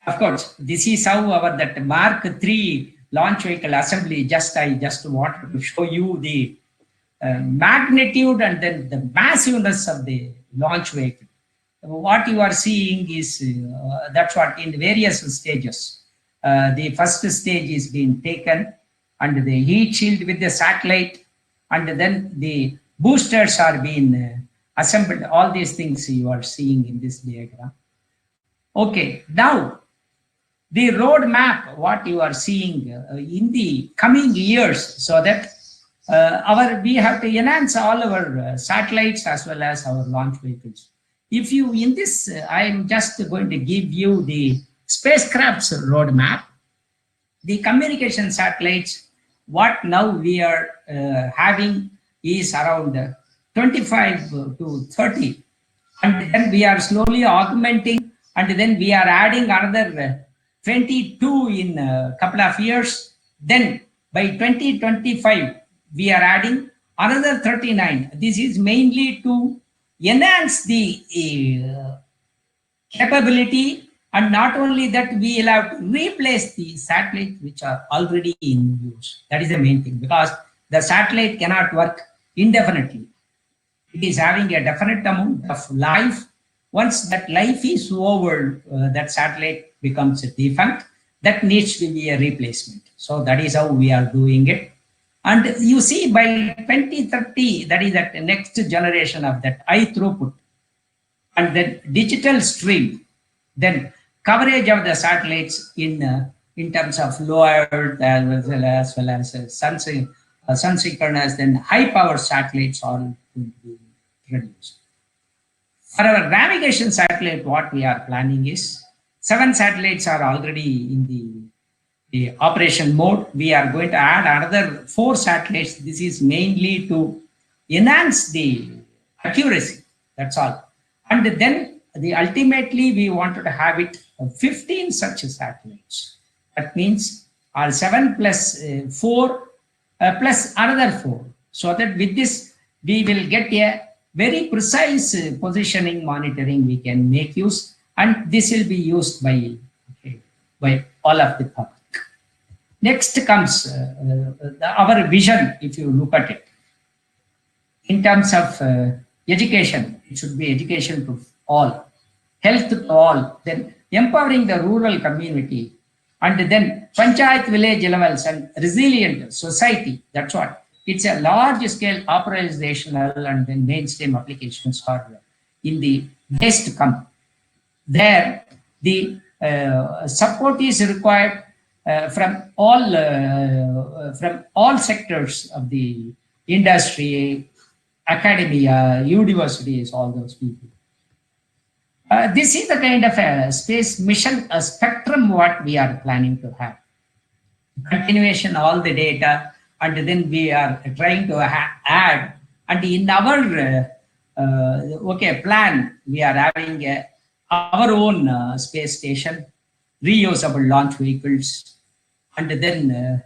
Of course, this is how our that Mark III launch vehicle assembly. I just wanted to show you the magnitude and then the massiveness of the launch vehicle. What you are seeing is that's what in various stages. The first stage is being taken, and the heat shield with the satellite, and then the boosters are being assembled. All these things you are seeing in this diagram. Okay, now the roadmap, what you are seeing in the coming years, so that we have to enhance all our satellites as well as our launch vehicles. If you, in this, I am just going to give you the spacecraft's roadmap. The communication satellites, what now we are having is around 25 to 30. And then we are slowly augmenting, and then we are adding another 22 in a couple of years. Then by 2025, we are adding another 39. This is mainly to enhance the capability, and not only that, we will have to replace the satellites which are already in use. That is the main thing, because the satellite cannot work indefinitely. It is having a definite amount of life. Once that life is over, that satellite becomes defunct. that needs to be a replacement. So that is how we are doing it. And you see, by 2030, that is that next generation of that high throughput and then digital stream, then coverage of the satellites in terms of low Earth as well as sun synchronous, then high power satellites all will be reduced. For our navigation satellite, what we are planning is 7 satellites are already in the operation mode. We are going to add another 4 satellites. This is mainly to enhance the accuracy. That's all. And then ultimately we wanted to have it 15 such satellites. That means our 7 plus 4 plus another 4. So that with this we will get a very precise positioning monitoring we can make use, and this will be used by all of the public. Next comes our vision. If you look at it in terms of education, it should be education to all, health to all, then empowering the rural community, and then panchayat village levels and resilient society. That's what. It's a large-scale operational and then mainstream applications are in the days to come. There, the support is required from all sectors of the industry, academia, universities, all those people. This is the kind of a space mission, a spectrum what we are planning to have. Continuation, all the data, and then we are trying to add, and in our plan, we are having our own space station, reusable launch vehicles, and then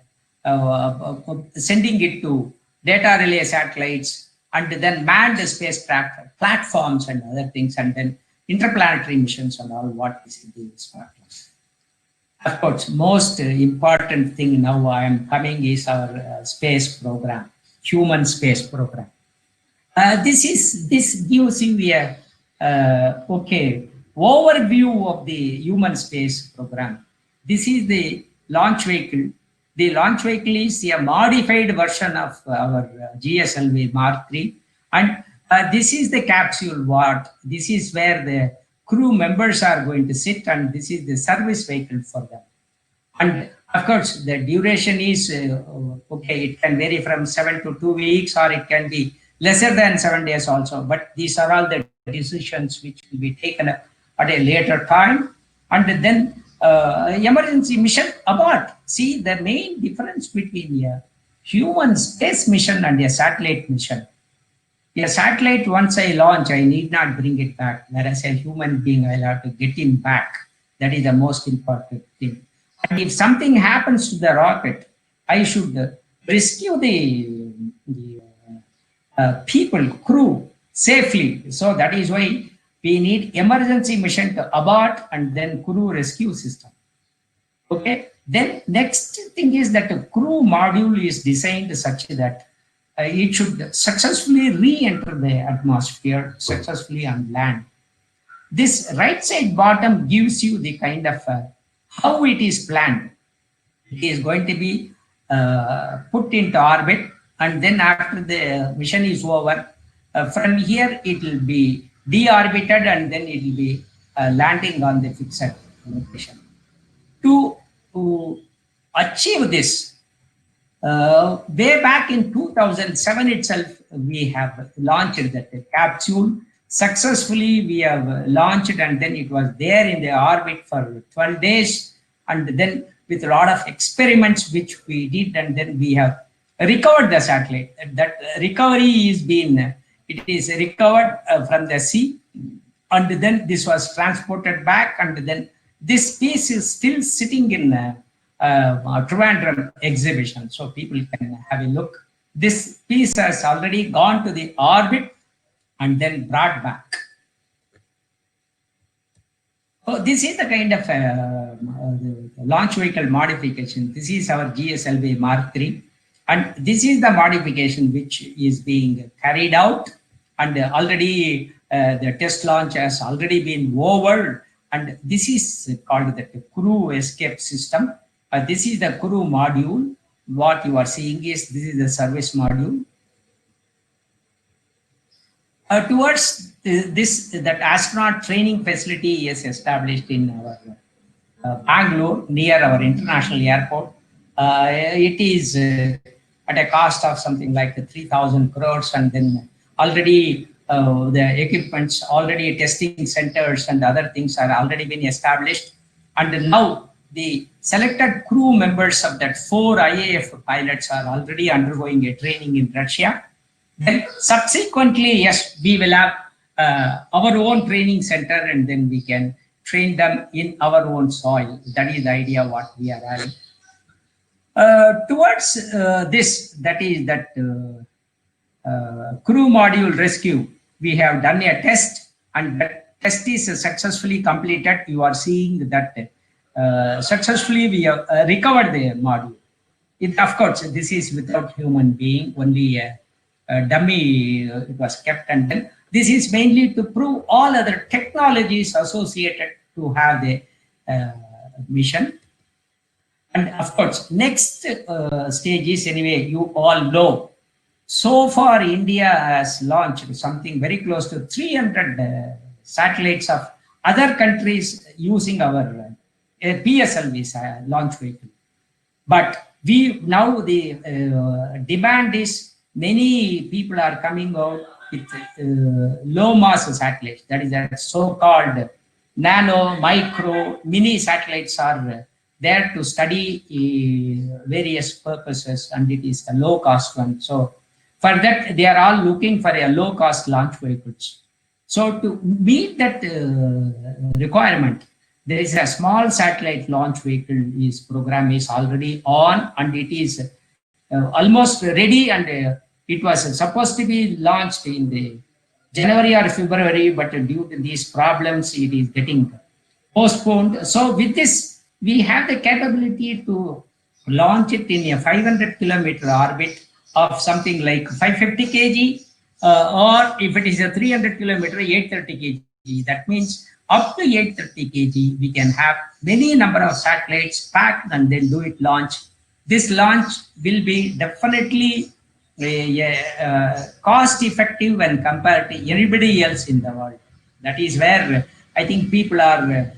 sending it to data relay satellites, and then manned spacecraft platforms and other things, and then interplanetary missions and all what is in this platform. Of course, most important thing now I am coming is our space program, human space program. This gives you a overview of the human space program. This is the launch vehicle. The launch vehicle is a modified version of our GSLV Mark III, and this is the capsule what. This is where the crew members are going to sit, and this is the service vehicle for them. And of course, the duration is it can vary from 7 to 2 weeks, or it can be lesser than 7 days also. But these are all the decisions which will be taken at a later time. And then emergency mission abort. See, the main difference between a human space mission and a satellite mission. A satellite, once I launch, I need not bring it back. Whereas a human being, I'll have to get him back. That is the most important thing. And if something happens to the rocket, I should rescue the people, crew, safely. So that is why we need emergency mission to abort and then crew rescue system. Okay. Then next thing is that the crew module is designed such that it should successfully re-enter the atmosphere successfully on land. This right side bottom gives you the kind of how it is planned. It is going to be put into orbit, and then after the mission is over, from here it will be deorbited, and then it will be landing on the fixed location. To achieve this, way back in 2007 itself, we have launched that capsule. Successfully, we have launched, and then it was there in the orbit for 12 days. And then with a lot of experiments which we did, and then we have recovered the satellite. That recovery it is recovered from the sea. And then this was transported back, and then this piece is still sitting in Trivandrum exhibition, so people can have a look. This piece has already gone to the orbit and then brought back. So this is the kind of launch vehicle modification. This is our GSLV Mark III, and this is the modification which is being carried out, and already the test launch has already been over, and this is called the crew escape system. This is the crew module. What you are seeing is this is the service module. Towards that astronaut training facility is established in our Bangalore near our international airport. It is at a cost of something like 3,000 crores, and then already the equipments, already testing centers and other things are already been established. And now the selected crew members of that 4 IAF pilots are already undergoing a training in Russia. Then subsequently, yes, we will have our own training center, and then we can train them in our own soil. That is the idea what we are having. Towards this, that is that crew module rescue, we have done a test, and that test is successfully completed. You are seeing that successfully we have recovered the module. Of course, this is without human being, only a dummy it was kept, and then this is mainly to prove all other technologies associated to have the mission. And of course, next stage is, anyway, you all know, so far India has launched something very close to 300 satellites of other countries using our PSLV launch vehicle. But we now the demand is, many people are coming out with low mass satellites, that is that so-called nano, micro, mini satellites are there to study various purposes, and it is a low cost one. So for that, they are all looking for a low cost launch vehicles. So to meet that requirement, there is a small satellite launch vehicle program is already on, and it is almost ready, and it was supposed to be launched in the January or February, but due to these problems, it is getting postponed. So with this, we have the capability to launch it in a 500-kilometer orbit of something like 550 kg, or if it is a 300-kilometer, 830 kg. That means up to 830 kg, we can have many number of satellites packed and then do it launch. This launch will be definitely cost effective when compared to anybody else in the world. That is where I think people are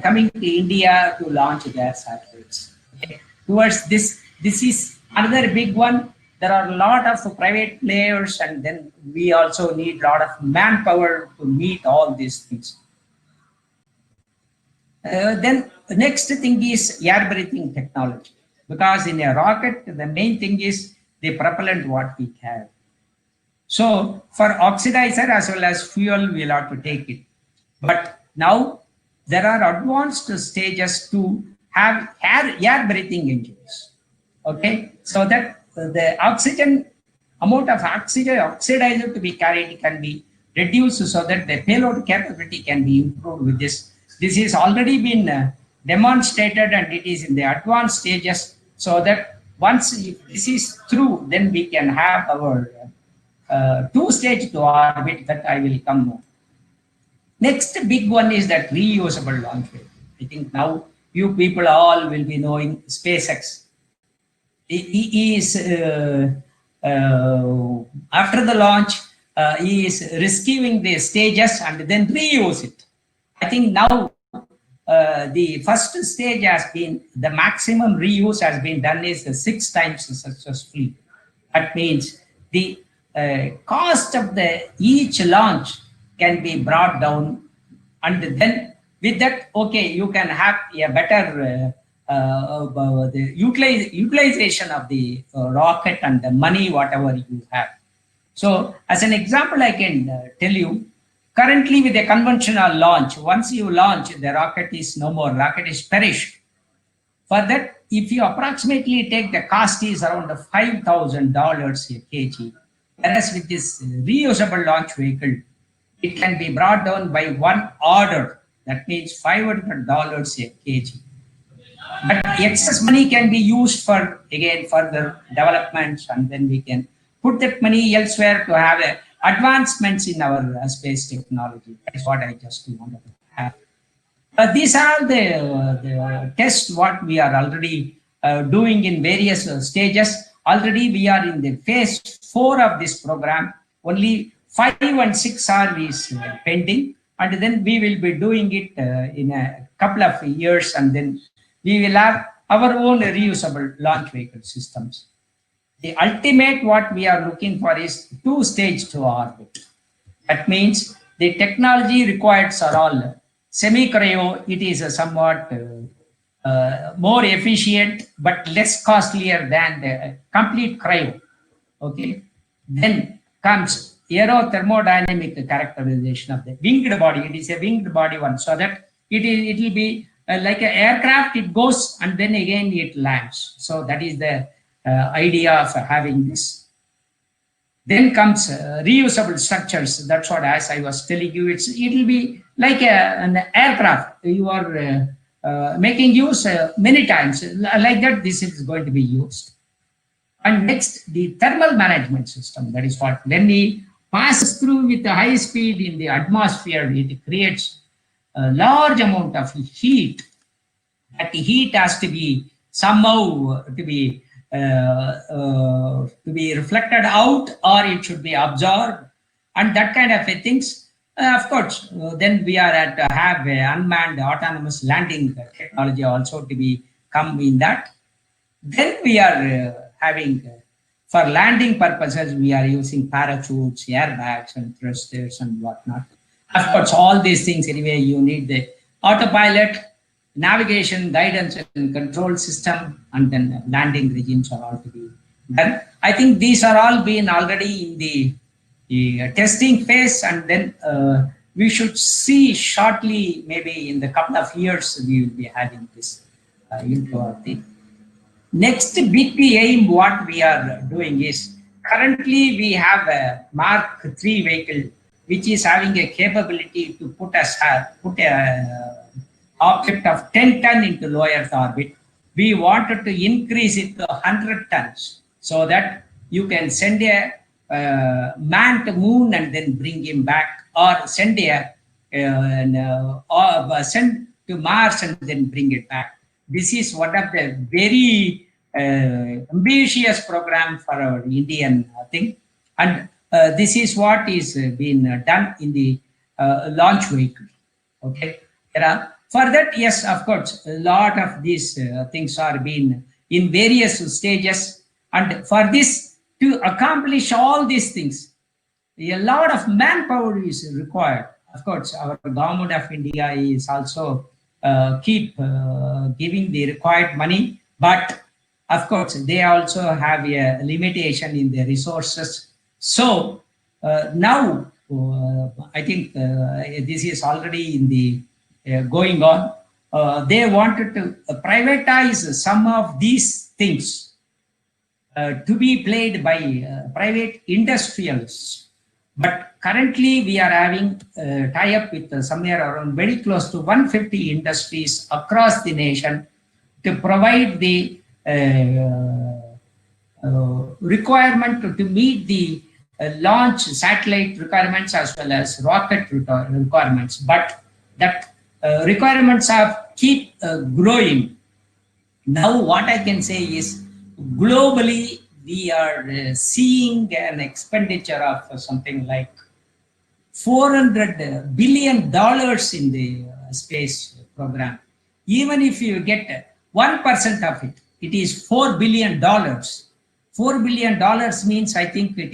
coming to India to launch their satellites. Okay. Towards this is another big one. There are a lot of private players, and then we also need a lot of manpower to meet all these things. Then the next thing is air breathing technology, because in a rocket, the main thing is the propellant what we have. So for oxidizer as well as fuel, we'll have to take it. But now there are advanced stages to have air breathing engines. Okay, so that the oxygen amount of oxidizer to be carried can be reduced, so that the payload capability can be improved with this. This is already been demonstrated, and it is in the advanced stages, so that once this is through, then we can have our two-stage to orbit that I will come on. Next big one is that reusable launch vehicle. I think now you people all will be knowing SpaceX. He is after the launch, he is rescuing the stages and then reuse it. I think now the first stage has been, the maximum reuse has been done is 6 times successfully. That means the cost of each launch can be brought down, and then with that, okay, you can have a better the utilization of the rocket and the money, whatever you have. So as an example, I can tell you, currently with a conventional launch, once you launch, the rocket is no more, rocket is perished. For that, if you approximately take the cost is around $5,000 a kg, whereas with this reusable launch vehicle, it can be brought down by one order. That means $500 a kg. But excess money can be used for, again, further developments, and then we can put that money elsewhere to have advancements in our space technology. That's what I just wanted to have. These are the tests what we are already doing in various stages. Already we are in the phase 4 of this program. Only 5 and 6 are pending, and then we will be doing it in a couple of years, and then we will have our own reusable launch vehicle systems. The ultimate what we are looking for is 2-stage to orbit. That means the technology required are all semi-cryo. It is a somewhat more efficient but less costlier than the complete cryo. Okay. Then comes aerothermodynamic characterization of the winged body. It is a winged body one, so that it will be like an aircraft. It goes and then again it lands. So that is the idea of having this. Then comes reusable structures. That's what, as I was telling you, it will be like an aircraft. You are making use many times. Like that, this is going to be used. And next, the thermal management system. That is what, when we pass through with the high speed in the atmosphere, it creates a large amount of heat. That heat has to be somehow to be reflected out, or it should be absorbed, and that kind of things. Of course, then we are at have unmanned autonomous landing technology also to be come in that. Then we are having for landing purposes, we are using parachutes, airbags, and thrusters and whatnot. Of course, all these things anyway, you need the autopilot, navigation, guidance, and control system, and then landing regimes are all to be done. I think these are all been already in the testing phase, and then we should see shortly, maybe in the couple of years, we will be having this into our thing. Next big aim what we are doing is, currently we have a Mark III vehicle which is having a capability to put a object of 10 ton into low Earth orbit. We wanted to increase it to 100 tons so that you can send a man to moon and then bring him back, or send send to Mars and then bring it back. This is one of the very ambitious program for our Indian thing, and this is what is being done in the launch vehicle. Okay, for that, yes, of course, a lot of these things are being in various stages, and for this to accomplish all these things, a lot of manpower is required. Of course, our government of India is also keep giving the required money, but of course they also have a limitation in the resources. So now I think this is already in the going on. They wanted to privatize some of these things to be played by private industrials. But currently we are having tie-up with somewhere around very close to 150 industries across the nation to provide the requirement to meet the launch satellite requirements as well as rocket requirements. But that requirements have keep growing. Now what I can say is, globally we are seeing an expenditure of something like $400 billion in the space program. Even if you get 1% of it, it is $4 billion. $4 billion means I think it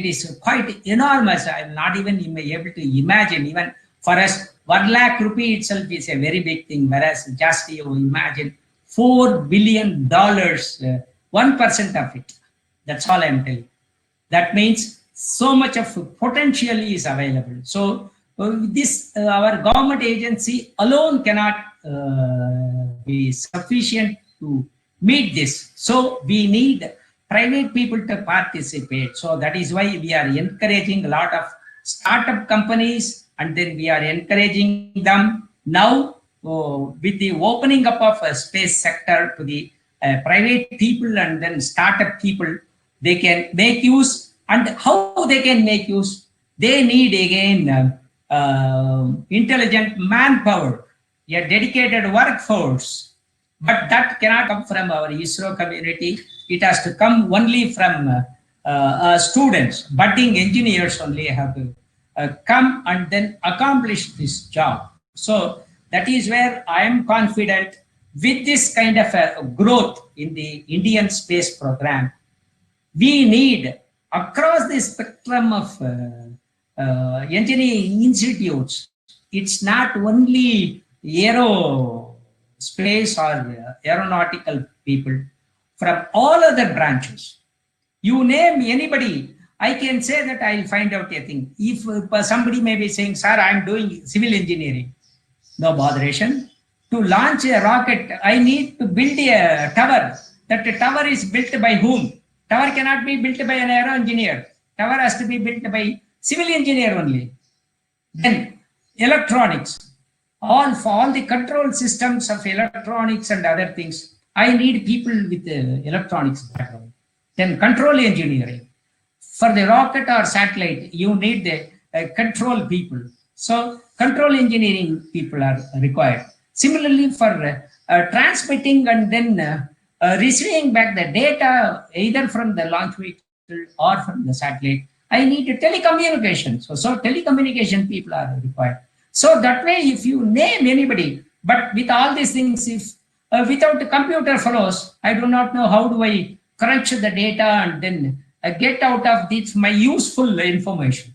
is quite enormous. I'm not even able to imagine. Even for us, 1 lakh rupee itself is a very big thing. Whereas just you imagine $4 billion, 1% of it. That's all I'm telling. That means so much of potential is available. So this our government agency alone cannot be sufficient to meet this. So we need private people to participate. So that is why we are encouraging a lot of startup companies, and then we are encouraging them now with the opening up of a space sector to the private people and then startup people. They can make use, and how they can make use, they need again intelligent manpower, a dedicated workforce, but that cannot come from our ISRO community. It has to come only from students, budding engineers only have to come and then accomplish this job. So that is where I am confident with this kind of a growth in the Indian space program. We need across the spectrum of engineering institutes. It's not only aerospace or aeronautical people, from all other branches. You name anybody, I can say that I'll find out a thing. If somebody may be saying, sir, I'm doing civil engineering, no botheration. To launch a rocket, I need to build a tower. That tower is built by whom? Tower cannot be built by an aero engineer. Tower has to be built by civil engineer only. Then electronics, for all the control systems of electronics and other things, I need people with electronics background. Then control engineering. For the rocket or satellite, you need the control people. So control engineering people are required. Similarly, for transmitting and then receiving back the data either from the launch vehicle or from the satellite, I need telecommunication. So telecommunication people are required. So that way, if you name anybody, but with all these things, if without the computer fellows, I do not know how do I crunch the data and then get out of this my useful information.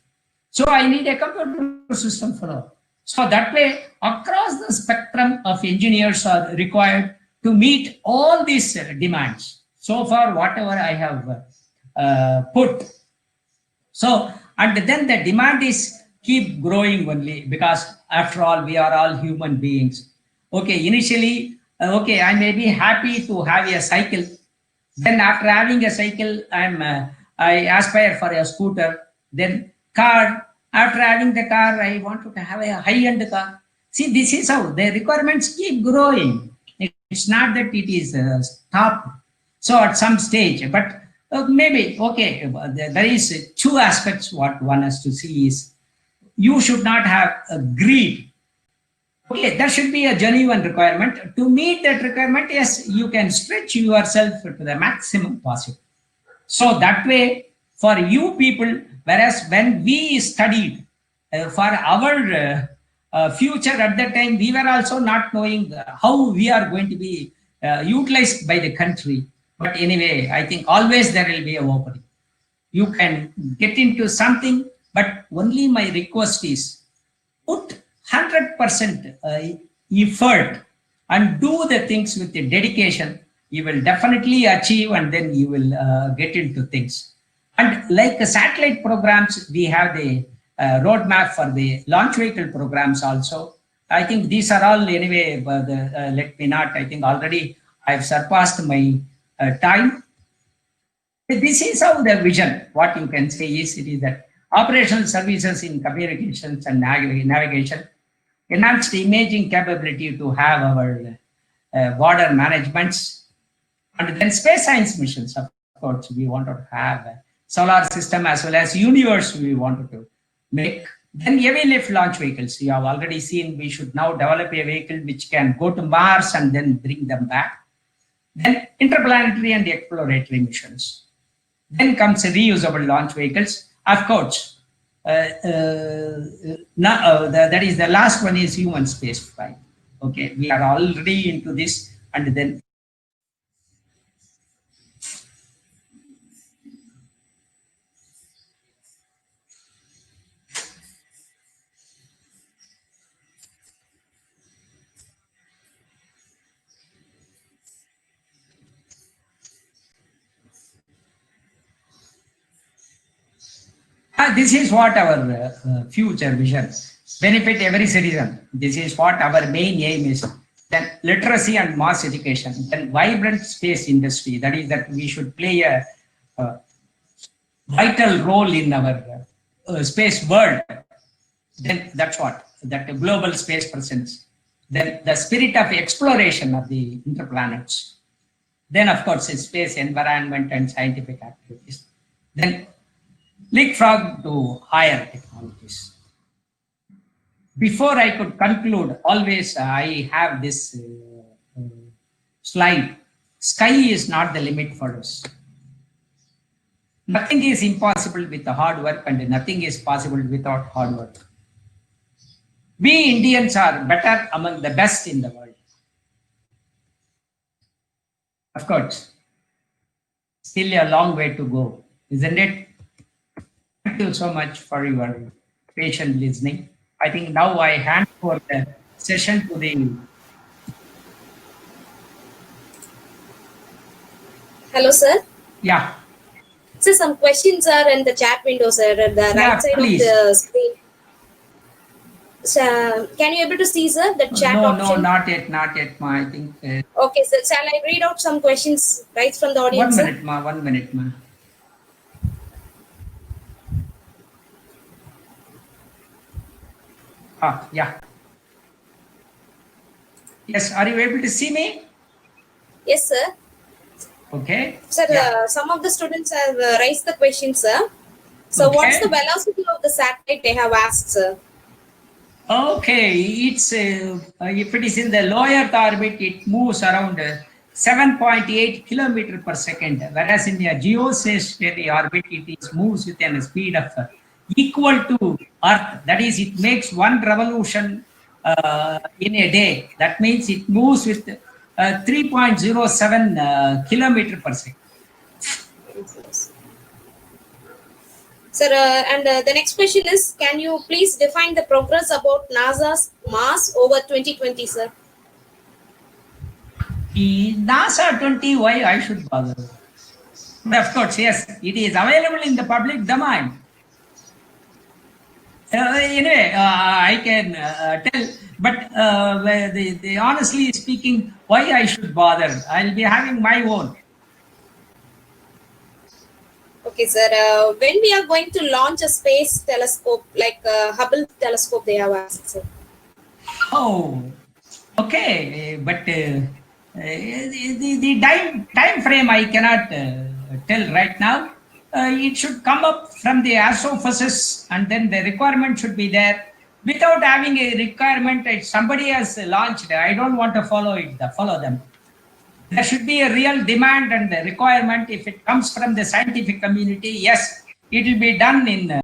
So I need a computer system fellow. So that way, across the spectrum of engineers are required to meet all these demands. So far, whatever I have put. So, and then the demand is keep growing only, because after all, we are all human beings. Okay, initially, okay, I may be happy to have a cycle. Then after having a cycle, I aspire for a scooter, then car. After having the car, I want to have a high-end car. See, this is how the requirements keep growing. It's not that it is stopped. So at some stage, but maybe, okay, there is two aspects what one has to see is, you should not have a greed. Okay, there should be a genuine requirement. To meet that requirement, yes, you can stretch yourself to the maximum possible. So that way, for you people, whereas when we studied for our future at that time, we were also not knowing how we are going to be utilized by the country. But anyway, I think always there will be an opening. You can get into something, but only my request is put 100% effort and do the things with the dedication. You will definitely achieve, and then you will get into things. And like the satellite programs, we have the roadmap for the launch vehicle programs also. I think these are all anyway, but let me not, I think already I've surpassed my time. This is how the vision, what you can say is, it is that operational services in communications and navigation, enhanced imaging capability to have our border managements, and then space science missions, of course, we wanted to have solar system as well as universe we wanted to make. Then heavy lift launch vehicles, you have already seen, we should now develop a vehicle which can go to Mars and then bring them back. Then interplanetary and exploratory missions. Then comes reusable launch vehicles. Of course, that is the last one is human space flight. Okay, we are already into this, and then this is what our future vision, benefit every citizen. This is what our main aim is. Then literacy and mass education, then vibrant space industry. That is that we should play a vital role in our space world. Then that's what, that global space presence. Then the spirit of exploration of the interplanets. Then of course, space environment and scientific activities. Then leapfrog to higher technologies. before I could conclude, always I have this slide. Sky is not the limit for us. Nothing is impossible with the hard work, and nothing is possible without hard work. We Indians are better among the best in the world. Of course, still a long way to go, isn't it? Thank you so much for your patient listening. I think now I hand over the session to the... Hello, sir. Yeah. So some questions are in the chat window, sir, at the right side please. of the screen. So, can you able to see, sir, the chat option? No, not yet, ma. I think... Okay, sir. Shall I read out some questions right from the audience, 1 minute, ma. 1 minute, ma. Yeah. Yes, are you able to see me? Yes, sir. Okay. Sir, Yeah. some of the students have raised the question, sir. So, Okay. what's the velocity of the satellite they have asked, sir? Okay, it's if it is in the low Earth orbit, it moves around 7.8 kilometer per second, whereas in the geostationary orbit, it moves with a speed of equal to Earth. That is, it makes one revolution in a day. That means it moves with 3.07 kilometer per second. Sir, and the next question is, can you please define the progress about NASA's Mars over 2020, sir? NASA 20, why I should bother? But of course, yes, it is available in the public domain. Anyway, I can tell, but honestly speaking, why I should bother? I'll be having my own. Okay, sir. When we are going to launch a space telescope like Hubble telescope, they have asked, sir. Oh, okay, but the time frame I cannot tell right now. It should come up from the astrophysicists, and then the requirement should be there. Without having a requirement, if somebody has launched, I don't want to follow them. There should be a real demand and the requirement. If it comes from the scientific community, yes, it will be done in,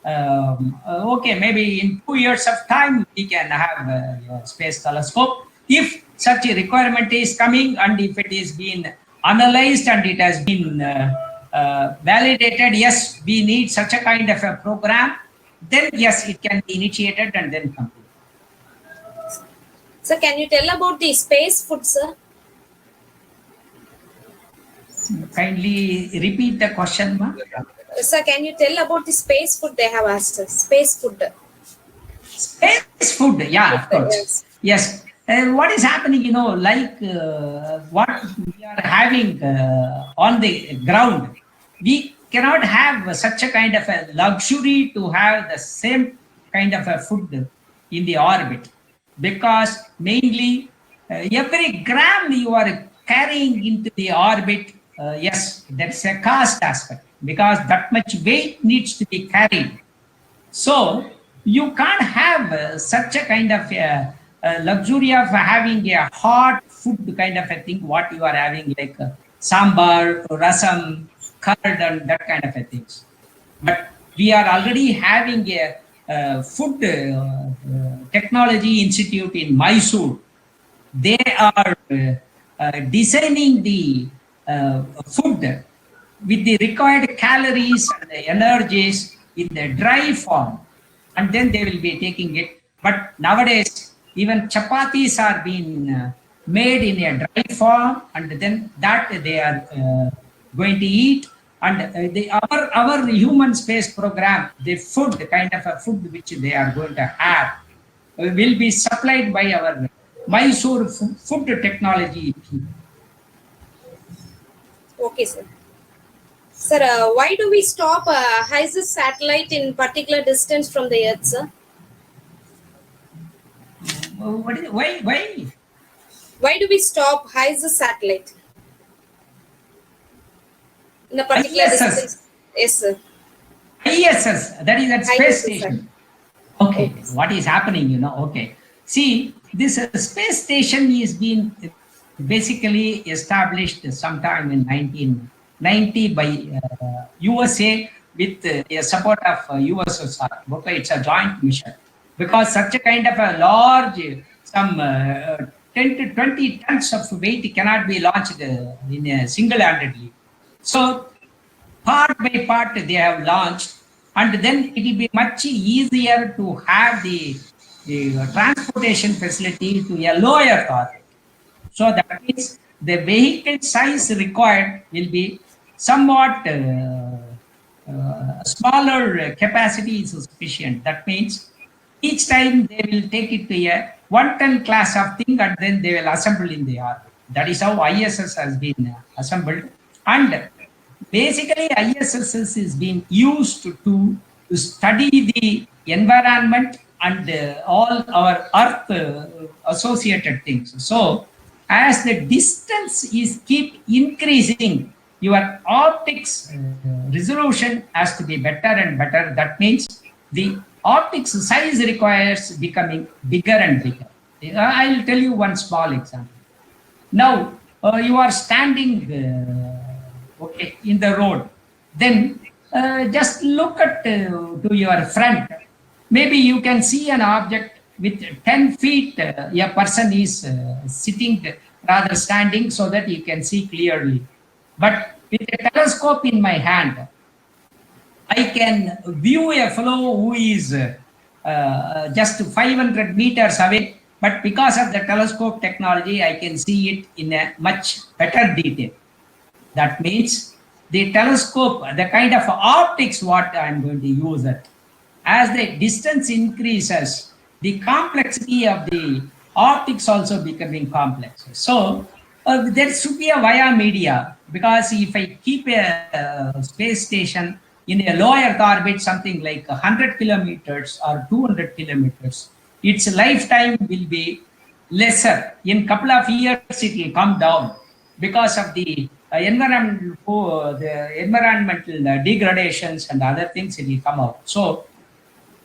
okay, maybe in 2 years of time, we can have a space telescope. If such a requirement is coming, and if it is being analyzed and it has been validated, yes, we need such a kind of a program, then yes, it can be initiated and then complete. Sir, can you tell about the space food, sir? Kindly repeat the question, ma. Sir, can you tell about the space food they have asked, sir? Space food. Space food, yeah, of course. Yes. What is happening, like what we are having on the ground, we cannot have such a kind of a luxury to have the same kind of a food in the orbit, because mainly every gram you are carrying into the orbit, yes, that's a cost aspect, because that much weight needs to be carried. So you can't have such a kind of luxury of having a hot food kind of a thing, what you are having, like sambar, rasam, curd, and that kind of a things. But we are already having a food technology institute in Mysore. They are designing the food with the required calories and the energies in the dry form, and then they will be taking it. But nowadays, even chapatis are being made in a dry form, and then that they are going to eat. And our human space program, the food, the kind of a food which they are going to have, will be supplied by our Mysore food technology. Okay, sir. Sir, why do we stop ISRO satellite in particular distance from the Earth, sir? Why? Why do we stop ISRO satellite in a particular ISS. distance? Yes, sir. ISS, that is that space ISS, station. Okay, what is happening, okay. See, this space station is being basically established sometime in 1990 by USA with the support of USSR. Okay, it's a joint mission because such a kind of a large, some 10 to 20 tons of weight cannot be launched in a single-handedly. So part by part they have launched, and then it will be much easier to have the transportation facility to a lower orbit. So that means the vehicle size required will be somewhat smaller capacity is sufficient. That means each time they will take it to a 1 ton class of thing and then they will assemble in the orbit. That is how ISS has been assembled. And basically, ISS is being used to study the environment and all our Earth associated things. So, as the distance is keep increasing, your optics resolution has to be better and better. That means the optics size requires becoming bigger and bigger. I'll tell you one small example. Now, you are standing okay, in the road. Then just look at to your front. Maybe you can see an object with 10 feet. A person is sitting, rather standing, so that you can see clearly. But with a telescope in my hand, I can view a fellow who is just 500 meters away, but because of the telescope technology, I can see it in a much better detail. That means the telescope, the kind of optics what I'm going to use it. As the distance increases, the complexity of the optics also becoming complex. So there should be a via media, because if I keep a space station in a lower orbit, something like 100 kilometers or 200 kilometers, its lifetime will be lesser. In couple of years, it will come down because of the environmental degradations and other things. It will come out. So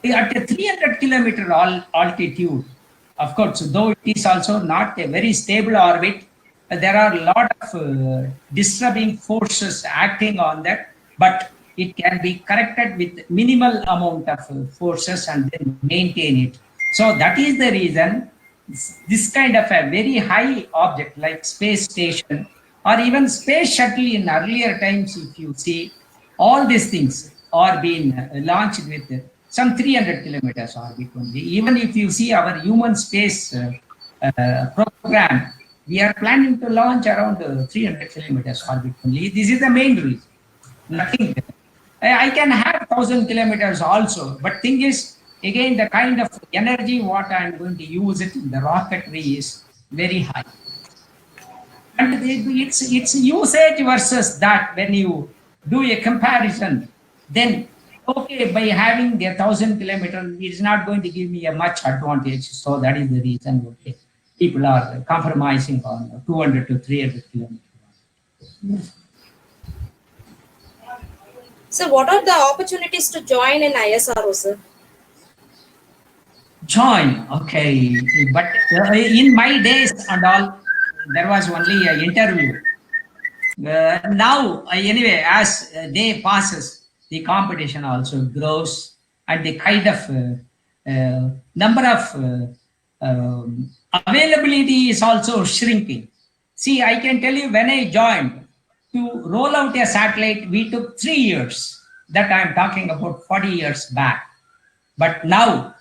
at a 300 kilometer altitude, of course, though it is also not a very stable orbit, there are a lot of disturbing forces acting on that, but it can be corrected with minimal amount of forces and then maintain it. So that is the reason this kind of a very high object like space station or even space shuttle in earlier times, if you see, all these things are being launched with some 300 kilometers orbit only. Even if you see our human space program, we are planning to launch around 300 kilometers orbit only. This is the main reason. Nothing. I can have 1,000 kilometers also, but thing is, again, the kind of energy what I am going to use it in the rocketry is very high. And its usage versus that, when you do a comparison, then okay, by having the 1,000 kilometers, it is not going to give me a much advantage. So that is the reason, okay, people are compromising on 200 to 300 kilometers. So, what are the opportunities to join in ISRO, sir? Join, okay, but in my days and all, there was only an interview. Now, anyway, as day passes, the competition also grows, and the kind of number of availability is also shrinking. See, I can tell you, when I joined, to roll out a satellite, we took 3 years. That I'm talking about 40 years back. But now,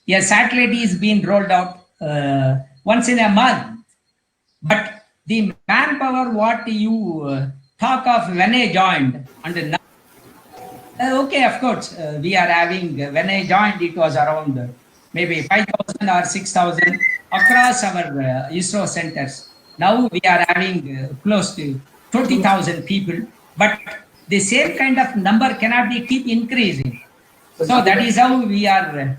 a satellite is being rolled out once in a month. But the manpower what you talk of when I joined, and now, okay, of course, we are having, when I joined, it was around maybe 5,000 or 6,000 across our ISRO centers. Now we are having close to 20,000 people, but the same kind of number cannot be keep increasing. So that is how we are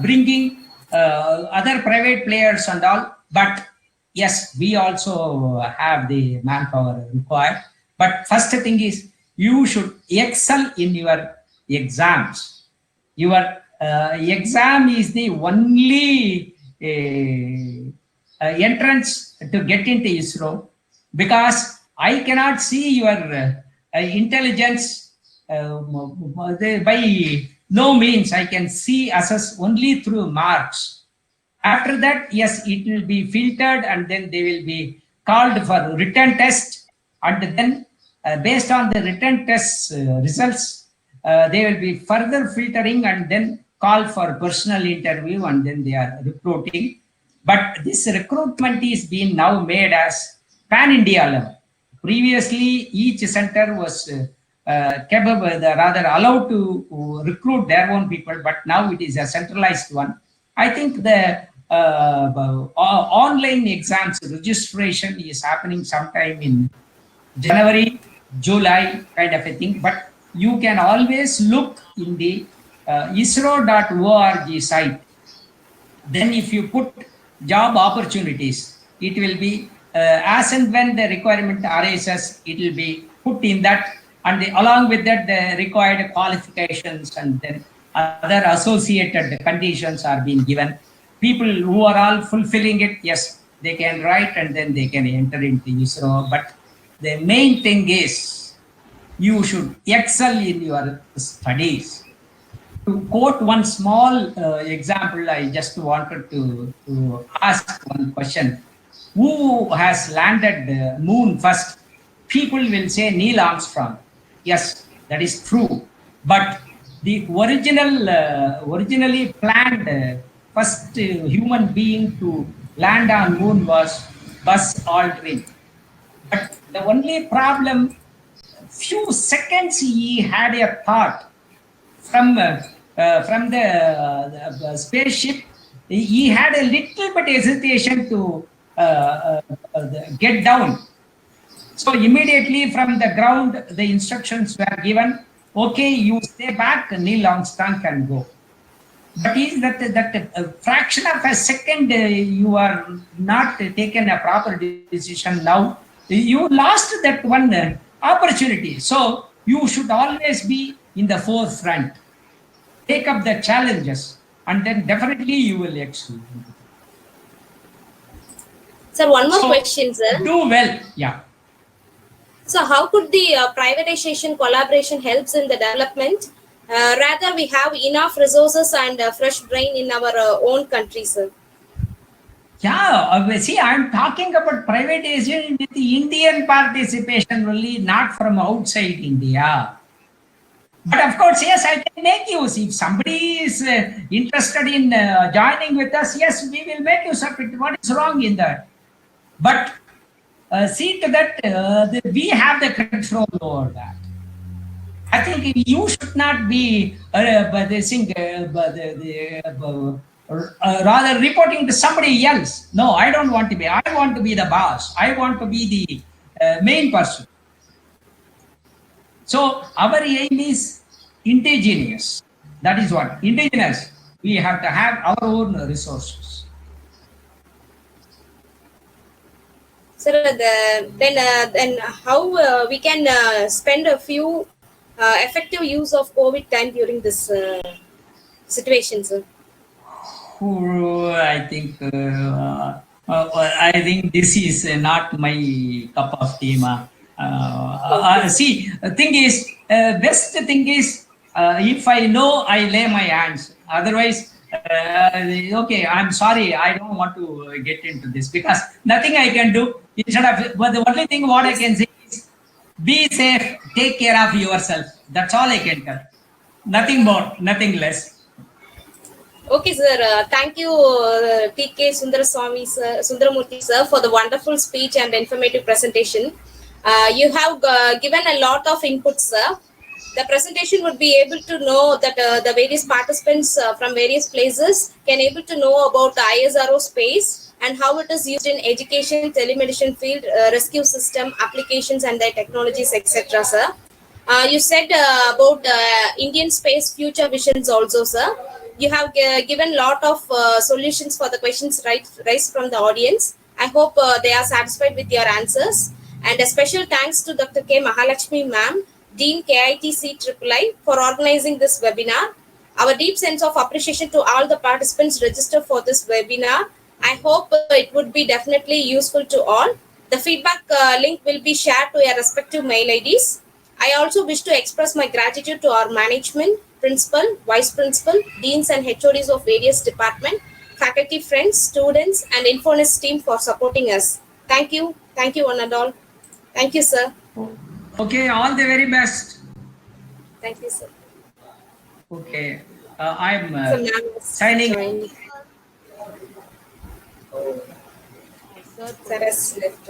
bringing other private players and all. But yes, we also have the manpower required. But first thing is, you should excel in your exams. Your exam is the only entrance to get into ISRO, because I cannot see your intelligence by no means. I can assess only through marks. After that, yes, it will be filtered and then they will be called for written test, and then based on the written test results, they will be further filtering and then call for personal interview, and then they are recruiting. But this recruitment is being now made as pan-India level. Previously, each center was capable, rather allowed to recruit their own people, but now it is a centralized one. I think the online exams registration is happening sometime in January, July kind of a thing, but you can always look in the isro.org site. Then if you put job opportunities, it will be as and when the requirement arises, it will be put in that, and along with that the required qualifications and then other associated conditions are being given. People who are all fulfilling it, yes, they can write and then they can enter into ISRO. But the main thing is you should excel in your studies. To quote one small example, I just wanted to ask one question. Who has landed the moon first? People will say Neil Armstrong. Yes, that is true. But the originally planned first human being to land on moon was Buzz Aldrin. But the only problem, few seconds he had a thought from the spaceship. He had a little bit hesitation to get down. So immediately from the ground, the instructions were given. Okay, you stay back, Neil Armstrong can go. But is that fraction of a second you are not taken a proper decision now, you lost that one opportunity. So you should always be in the forefront. Take up the challenges and then definitely you will excel. Sir, one more question, sir. Do well, yeah. So how could the privatization collaboration helps in the development? Rather, we have enough resources and fresh brain in our own country, sir. Yeah, see, I'm talking about privatization with the Indian participation only, not from outside India. But of course, yes, I can make use. If somebody is interested in joining with us, yes, we will make use of it. What is wrong in that? But see to that we have the control over that. I think you should not be rather reporting to somebody else. No, I don't want to be. I want to be the boss. I want to be the main person. So our aim is indigenous. That is what indigenous. We have to have our own resources. Sir, then how we can spend a few effective use of COVID time during this situation, sir? I think this is not my cup of tea, ma. See, the thing is, best thing is, if I know, I lay my hands. Otherwise, okay, I'm sorry, I don't want to get into this because nothing I can do. Instead of, but the only thing what I can say is, be safe, take care of yourself. That's all I can tell. Nothing more, nothing less. Okay, sir. Thank you, T.K. Sundaramurthy, sir, for the wonderful speech and informative presentation. You have given a lot of input, sir. The presentation would be able to know that the various participants from various places can able to know about the ISRO space and how it is used in education, telemedicine field, rescue system, applications and their technologies, etc., sir. You said about Indian space future visions also, sir. You have given a lot of solutions for the questions raised from the audience. I hope they are satisfied with your answers. And a special thanks to Dr. K. Mahalakshmi ma'am, Dean KIT CIII, for organizing this webinar. Our deep sense of appreciation to all the participants registered for this webinar. I hope it would be definitely useful to all. The feedback link will be shared to your respective mail IDs. I also wish to express my gratitude to our management, principal, vice principal, deans and HODs of various departments, faculty friends, students, and Infonest team for supporting us. Thank you. Thank you one and all. Thank you, sir. Okay, all the very best. Thank you, sir. Okay, I'm So now signing. Thank join. you, sir. Sir has left.